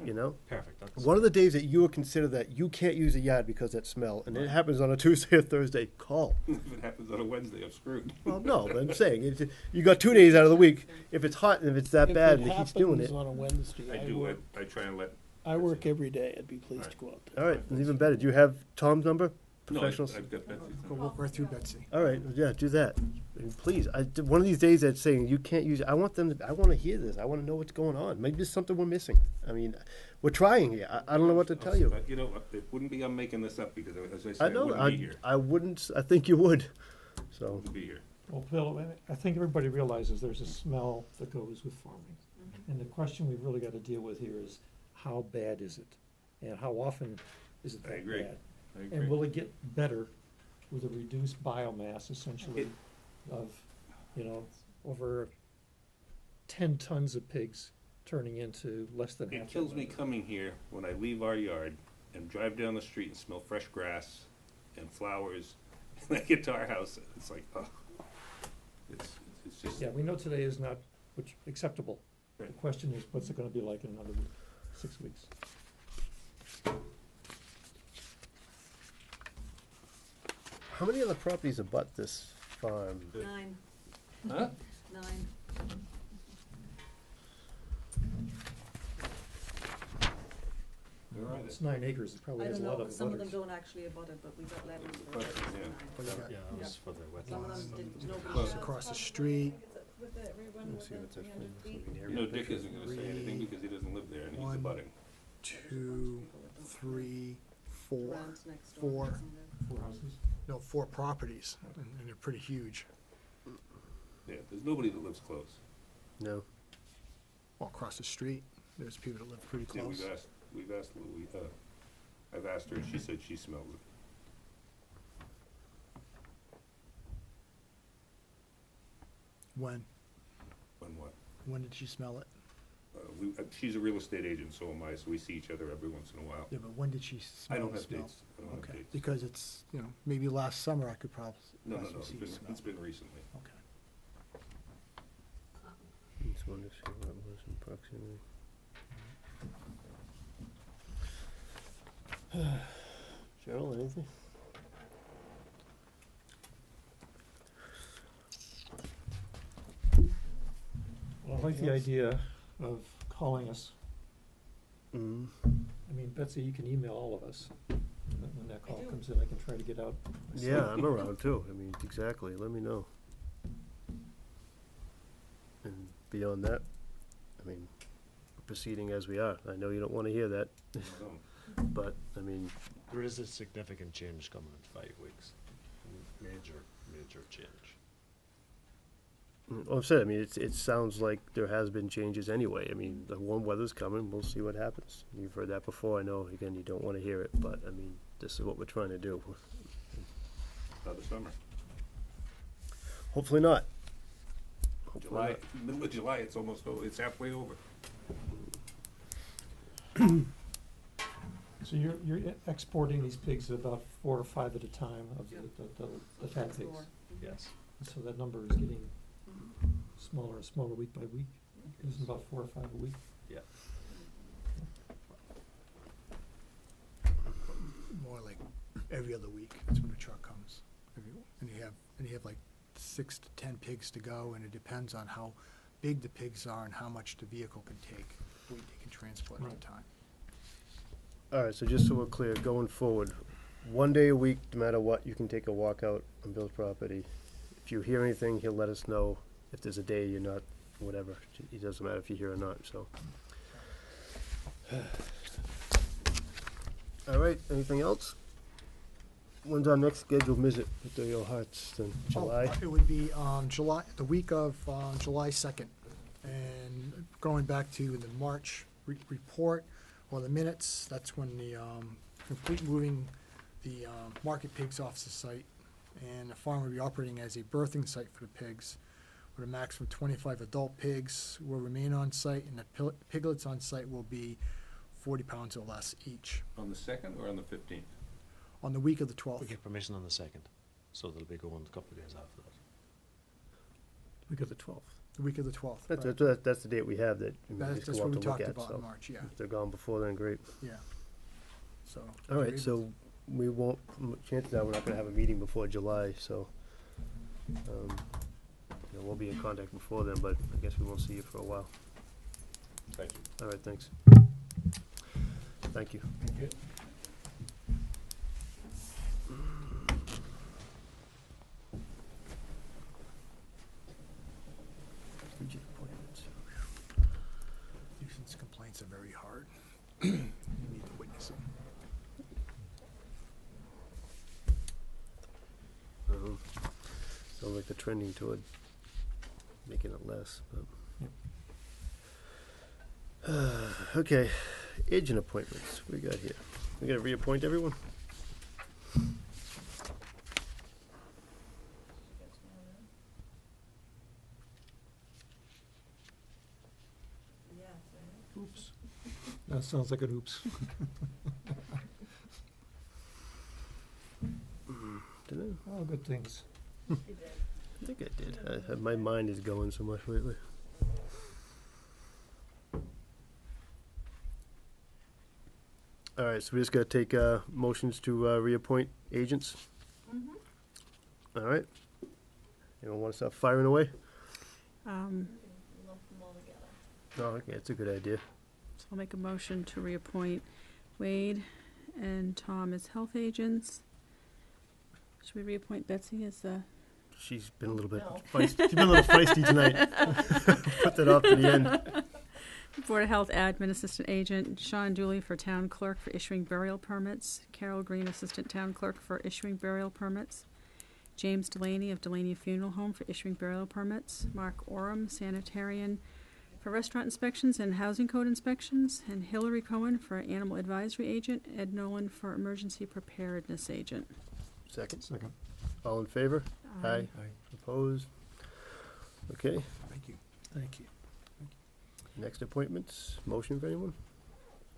you know? Perfect. That's One of the days that you would consider that you can't use the yard because of that smell, and it happens on a Tuesday or Thursday, call. If it happens on a Wednesday, I'm screwed. Well, no, but I'm saying, you got 2 days out of the week. If it's hot and if it's that bad and he keeps doing it, on a Wednesday, I do, I try and let. I work every day. I'd be pleased to go out there. all right, and even better. Do you have Tom's number? No, Professionals? I've got Betsy's Go number. walk right through Betsy. All right, yeah, do that. And please, one of these days that's saying you can't use it, I want to hear this. I want to know what's going on. Maybe there's something we're missing. I mean, we're trying here. I don't know what to tell you. You know, it wouldn't be, I'm making this up because as I I said, I know, wouldn't be here. I wouldn't, I think you would. So, Wouldn't be here. Well, Bill, I think everybody realizes there's a smell that goes with farming. And the question we've really got to deal with here is, how bad is it? And how often is it I that agree. bad? I And agree. will it get better with a reduced biomass essentially of, over 10 tons of pigs turning into less than half It that kills me number? coming here when I leave our yard and drive down the street and smell fresh grass and flowers. And I get to our house, it's like, oh, it's just. Yeah, we know today is not acceptable. The Right. question is, what's it gonna be like in another 6 weeks? how many other properties abut this farm? 9, Huh? 9. Where are It's they? 9 acres, it probably I has don't a lot know, of some of them butters. don't actually abut it, but we got letters for Right, it. yeah. What do you got? Yeah, that was for the Some of wetlands. them didn't, nobody. Close got- across the street. Let's see what's that for. You know, Dick isn't gonna say anything because he doesn't live there and he's One. abutting. 2, 3, 4, Around next door, four, isn't 4 houses. No, 4 properties, and they're pretty huge. Yeah, there's nobody that lives close. No. Well, across the street, there's people that live pretty Yeah, close. we've asked Louis, I've asked her, and she said she smells it. When? When what? When did she smell it? She's a real estate agent, so am I, so we see each other every once in a while. Yeah, but when did she smell I the don't have smell? dates. I don't have Okay, dates. because it's, maybe last summer I could probably. No, possibly see the smell. it's been recently. Okay. Just wanted to see what it was in proximity. Cheryl, anything? Well, I like the idea of calling us. Mm. I mean, Betsy, you can email all of us. When that call do. comes in, I can try to get out. Yeah, I'm around too. I mean, exactly. Let me know. And beyond that, I mean, proceeding as we are. I know you don't want to hear that, I don't. but I mean, There is a significant change coming in 5 weeks. Major, major change. well, I've said. I mean, it sounds like there has been changes anyway. I mean, the warm weather's coming. We'll see what happens. You've heard that before. I know. Again, you don't want to hear it, but I mean, this is what we're trying to do. Another summer. Hopefully not. Hopefully July, not. middle of July, it's almost, it's halfway over. So you're exporting these pigs at about 4 or 5 at a time of the fat pigs. Floor. Yes. So that number is getting smaller and smaller week by week. Isn't about 4 or 5 a week. Yeah. More like every other week, that's when the truck comes. And you have like 6 to 10 pigs to go, and it depends on how big the pigs are and how much the vehicle can take, weight they can transport at Right. a time. All right, so just so we're clear, going forward, 1 day a week, no matter what, you can take a walk out on Bill's property. If you hear anything, he'll let us know. If there's a day you're not, whatever, it doesn't matter if you hear or not, so. All right, anything else? When's our next scheduled visit with the Harts, then, July? It would be the week of July 2nd. And going back to the March report or the minutes, that's when the complete moving the market pigs off the site. And the farm will be operating as a birthing site for the pigs, with a maximum 25 adult pigs will remain on site, and the piglets on site will be 40 pounds or less each. On the 2nd or on the 15th? On the week of the We 12th. get permission on the 2nd, so they'll be going a couple of days after that. Week of the 12th. The week of the 12th. right. That's the date we have that we just That's go what out we to look talked at, about in so. March, yeah, If they're gone before then, great. yeah. So. All right, so we won't, chances are we're not gonna have a meeting before July, so, we'll be in contact before then, but I guess we won't see you for a while. Thank you. All right, thanks. Thank you. Agent appointments. Nuisance complaints are very hard. You need to witness them. Sounds like they're trending toward making it less, but. Okay, agent appointments, what do we got here? We gotta reappoint everyone? Oops. That sounds like an oops. Did I? All good things. I think I did. My mind is going so much lately. All right, so we just gotta take motions to reappoint agents. All right. Anyone want to start firing away? Lump them all together. Oh, okay, that's a good idea. So I'll make a motion to reappoint Wade and Tom as health agents. Should we reappoint Betsy as the, She's been a little bit No. feisty. She's been a little feisty tonight. Put that off to the end. Board of Health Admin Assistant Agent, Sean Dooley for Town Clerk for issuing burial permits, Carol Green, Assistant Town Clerk for issuing burial permits, James Delaney of Delaney Funeral Home for issuing burial permits, Mark Oram, Sanitarian for restaurant inspections and housing code inspections, and Hillary Cohen for Animal Advisory Agent, Ed Nolan for Emergency Preparedness Agent. Second. Second. All in favor? Aye. Opposed? Okay, Thank you. Thank you. next appointments. Motion for anyone?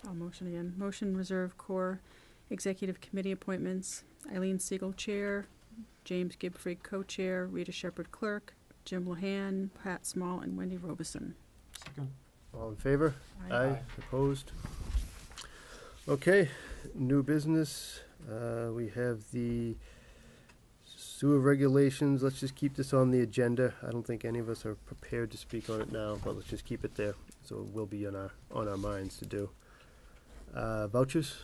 I'll motion again. Motion Reserve Corps Executive Committee appointments, Eileen Siegel, Chair, James Gibfrey, Co-Chair, Rita Shepherd, Clerk, Jim Lehan, Pat Small, and Wendy Robeson. Second. All in favor? Aye. Opposed? Okay, new business. We have the sewer regulations. Let's just keep this on the agenda. I don't think any of us are prepared to speak on it now, but let's just keep it there. So it will be on our minds to do. Vouchers?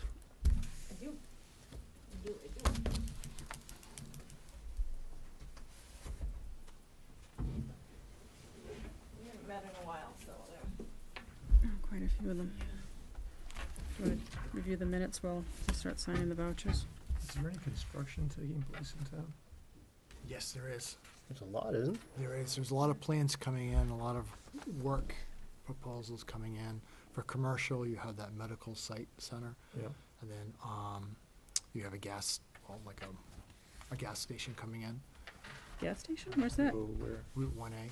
I do. We haven't met in a while, so there. Oh, quite a few of them. Do you want to review the minutes while we start signing the vouchers? Is there any construction taking place in town? Yes, there is. There's a lot, isn't There is. There's a lot of plans coming in, a lot of work proposals coming in. For commercial, you have that medical site center, Yeah. and then you have a gas, well, like a gas station coming in, Gas station? Where's that? Oh, where? Route 1A.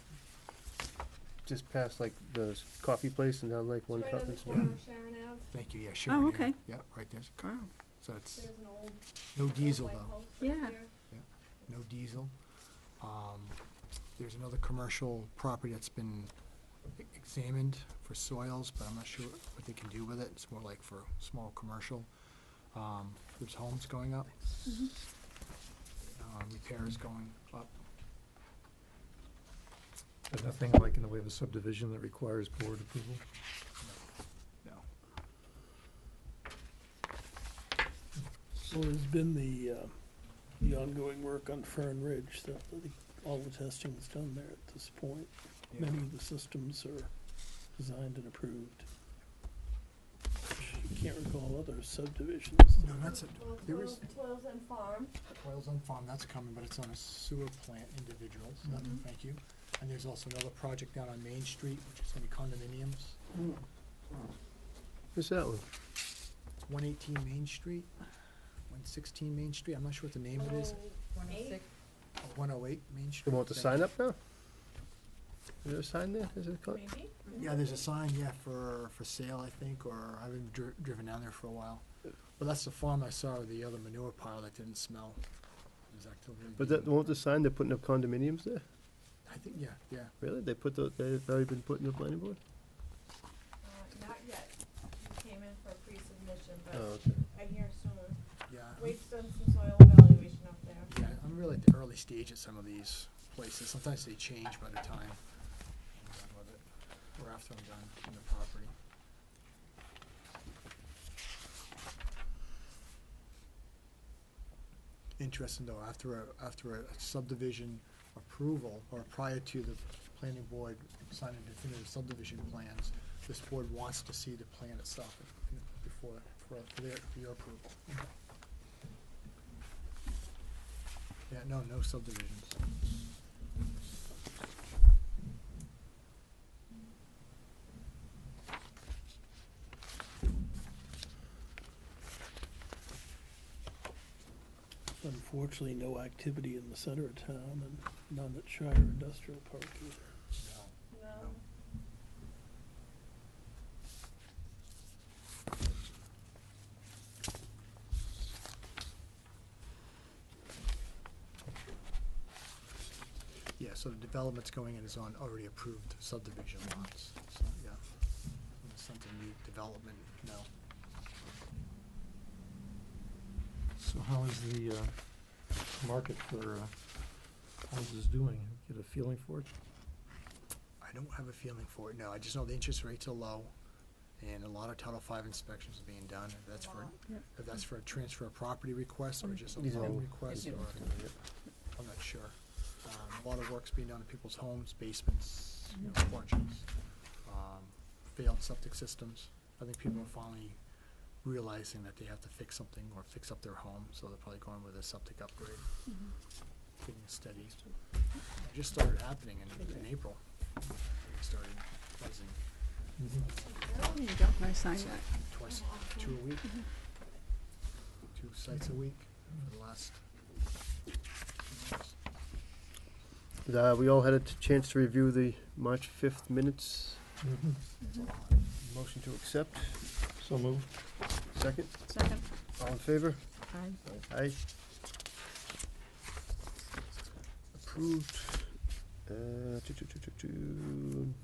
Just past like the coffee place and down like one Right on the conference. corner of Sharon Ave. Thank you, yeah, Sharon. okay. Yeah, right there. Wow. So it's There's an old. no diesel white though, house right Yeah. there. no diesel. There's another commercial property that's been examined for soils, but I'm not sure what they can do with it. It's more like for small commercial. There's homes going up, repairs going up. But nothing like in the way of a subdivision that requires board approval? No. So there's been the ongoing work on Fern Ridge, that all the testing is done there at this point. Yeah. Many of the systems are designed and approved. I can't recall other subdivisions. No, that's it. There is Twelve and Farm. Oils on Farm, that's coming, but it's on a sewer plant individual, so thank you. And there's also another project down on Main Street, which is gonna be condominiums. What's that one? 118 Main Street, 116 Main Street, I'm not sure what the name of it is. 106. 108 Main You Street. want the sign up now? Is there a sign there? Is it called? Maybe? Yeah, there's a sign, yeah, for sale, I think, or I haven't driven down there for a while. But that's the farm I saw, the other manure pile that didn't smell. It was actively But that won't the sign? They're putting up condominiums there. I think, yeah. Really? They've already been put in the planning board. Not yet. He came in for a pre-submission, but Oh, okay. I hear soon. Yeah, Wade's done some soil evaluation up there. yeah, I'm really at the early stage at some of these places. Sometimes they change by the time I'm done with it, or after I'm done in the property. Interesting though, after a subdivision approval, or prior to the planning board signing definitive subdivision plans, this board wants to see the plan itself before, for your approval. Yeah, no subdivisions. Unfortunately, no activity in the center of town and none at Shire Industrial Park either. No. Yeah, so the development's going in is on already approved subdivision lots, so, yeah. Something new development, no. So how is the market for houses doing? Get a feeling for it? I don't have a feeling for it, no, I just know the interest rates are low, and a lot of Title V inspections are being done, if that's for a transfer of property request, or just a These are loan all- request, or, I'm not sure. A lot of work's being done in people's homes, basements, porches. failed septic systems. I think people are finally realizing that they have to fix something or fix up their home, so they're probably going with a septic upgrade, getting steady. It just started happening in April. It started buzzing There you go, I signed that. twice, 2 a week, 2 sites a week for the last. We all had a chance to review the March 5th minutes. Motion to accept. So moved. Second. Second. All in favor? Aye. Aye. Approved.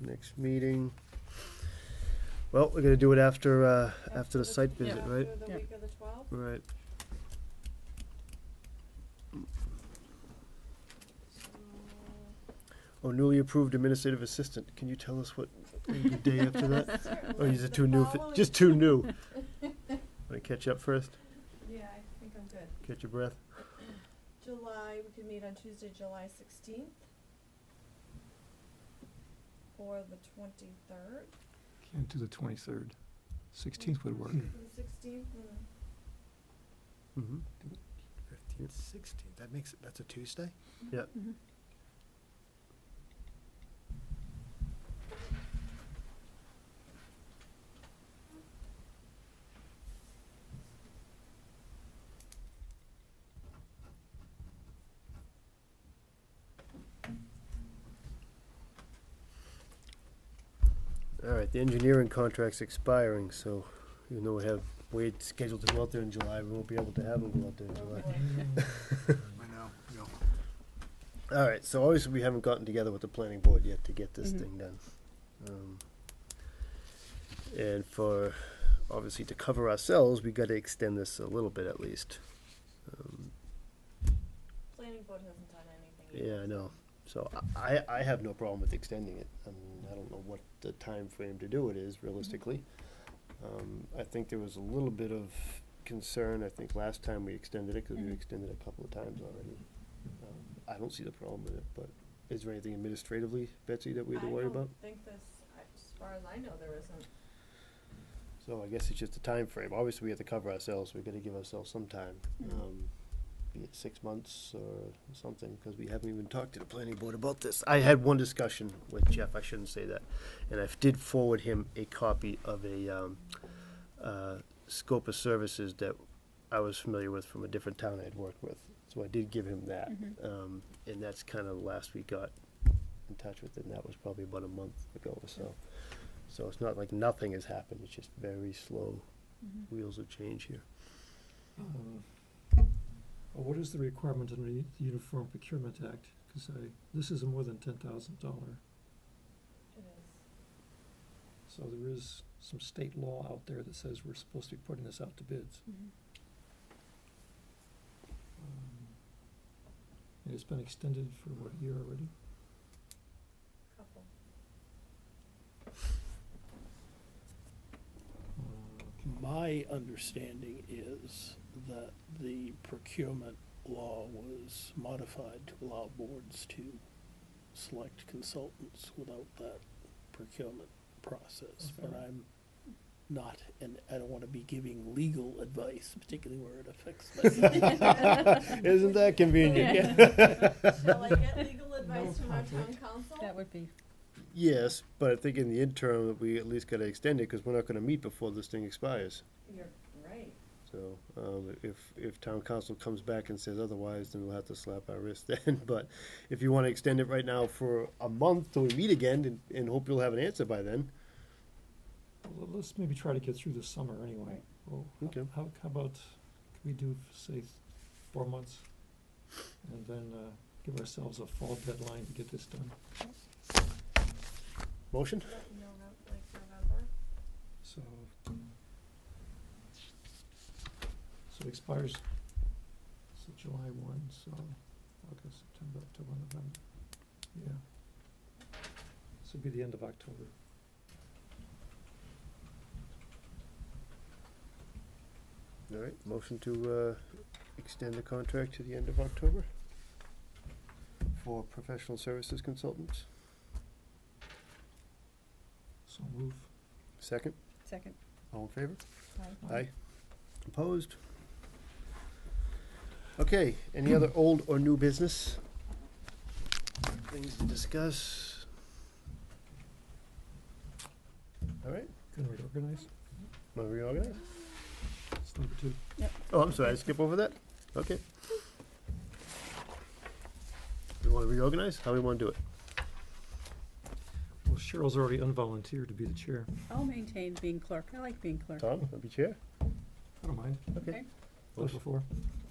Next meeting. Well, we're gonna do it after the site visit, right? After the Yeah. week of the 12th? Right. Oh, newly approved administrative assistant. Can you tell us what the day after that? Or is it too new? Just too new. Want to catch up first? Yeah, I think I'm good. Catch your breath. July, we could meet on Tuesday, July 16th. Or the 23rd. Can't do the 23rd. 16th would work. The 16th, Mm-hmm. 15th, 16th, that's a Tuesday? Yeah. All right, the engineering contract's expiring, so even though we have Wade scheduled to go out there in July, we won't be able to have him go out there in July. I know, no. All right, so obviously we haven't gotten together with the planning board yet to get this thing done. And for, obviously to cover ourselves, we gotta extend this a little bit at least. planning board hasn't done anything. Yeah, I know. So I have no problem with extending it. I mean, I don't know what the time frame to do it is realistically. I think there was a little bit of concern, I think last time we extended it, because we extended it a couple of times already. I don't see the problem with it, but is there anything administratively, Betsy, that we have to worry about? I don't think this, as far as I know, there isn't. So I guess it's just a time frame. Obviously, we have to cover ourselves. We've got to give ourselves some time. Be it 6 months or something, because we haven't even talked to the planning board about this. I had one discussion with Jeff, I shouldn't say that, and I did forward him a copy of a scope of services that I was familiar with from a different town I had worked with. So I did give him that, and that's kind of the last we got in touch with it, and that was probably about a month ago or so. So it's not like nothing has happened, it's just very slow wheels of change here. What is the requirement under the Uniform Procurement Act? Because this is a more than $10,000. It is. So there is some state law out there that says we're supposed to be putting this out to bids. And it's been extended for what, a year already? Couple. My understanding is that the procurement law was modified to allow boards to select consultants without that procurement process. But I'm not, and I don't want to be giving legal advice, particularly where it affects myself. Isn't that convenient? Shall I get legal advice from our town council? That would be, Yes, but I think in the interim, we at least gotta extend it, because we're not gonna meet before this thing expires. You're right. So, if town council comes back and says otherwise, then we'll have to slap our wrist then. But if you wanna extend it right now for a month till we meet again, and hope you'll have an answer by then. Well, let's maybe try to get through the summer anyway. Well, Okay. how about, can we do, say, 4 months? And then give ourselves a fall deadline to get this done. Motion? Like November? So it expires, so July 1, so August, September, October, November. Yeah. This would be the end of October. All right, motion to extend the contract to the end of October for professional services consultants. So move. Second, Second. all in favor? Aye. Aye. Opposed? Okay, any other old or new business? Things to discuss? All right, Can we organize? want to reorganize? It's number 2. Oh, I'm sorry, I skip over that? Okay. We want to reorganize? How do we want to do it? Well, Cheryl's already unvolunteered to be the chair. I'll maintain being clerk. I like being clerk. Tom, want to be chair? I don't mind. Okay. Done it before.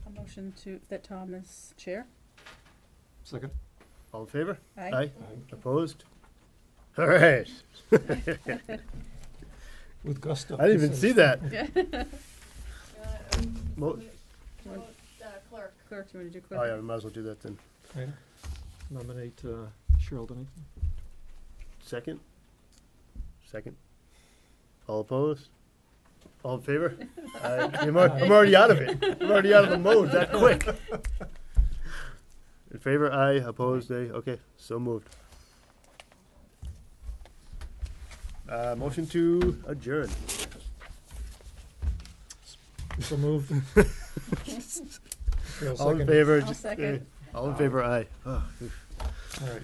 A motion that Tom is chair. Second. All in favor? Aye. Opposed? All right. With gusto. I didn't even see that. Vote, Mo- clerk. Clerk, you want to do clerk? Oh, yeah, we might as well do that then. Right. Nominate Cheryl Dennington. Second? Second. All opposed? All in favor? I'm already out of it. I'm already out of the mode that quick. In favor? Aye. Opposed? Nay. Okay, so moved. Motion to adjourn. So moved. Cheryl All in second. favor? I'll second. All in favor? Aye. Oh, oof. All right.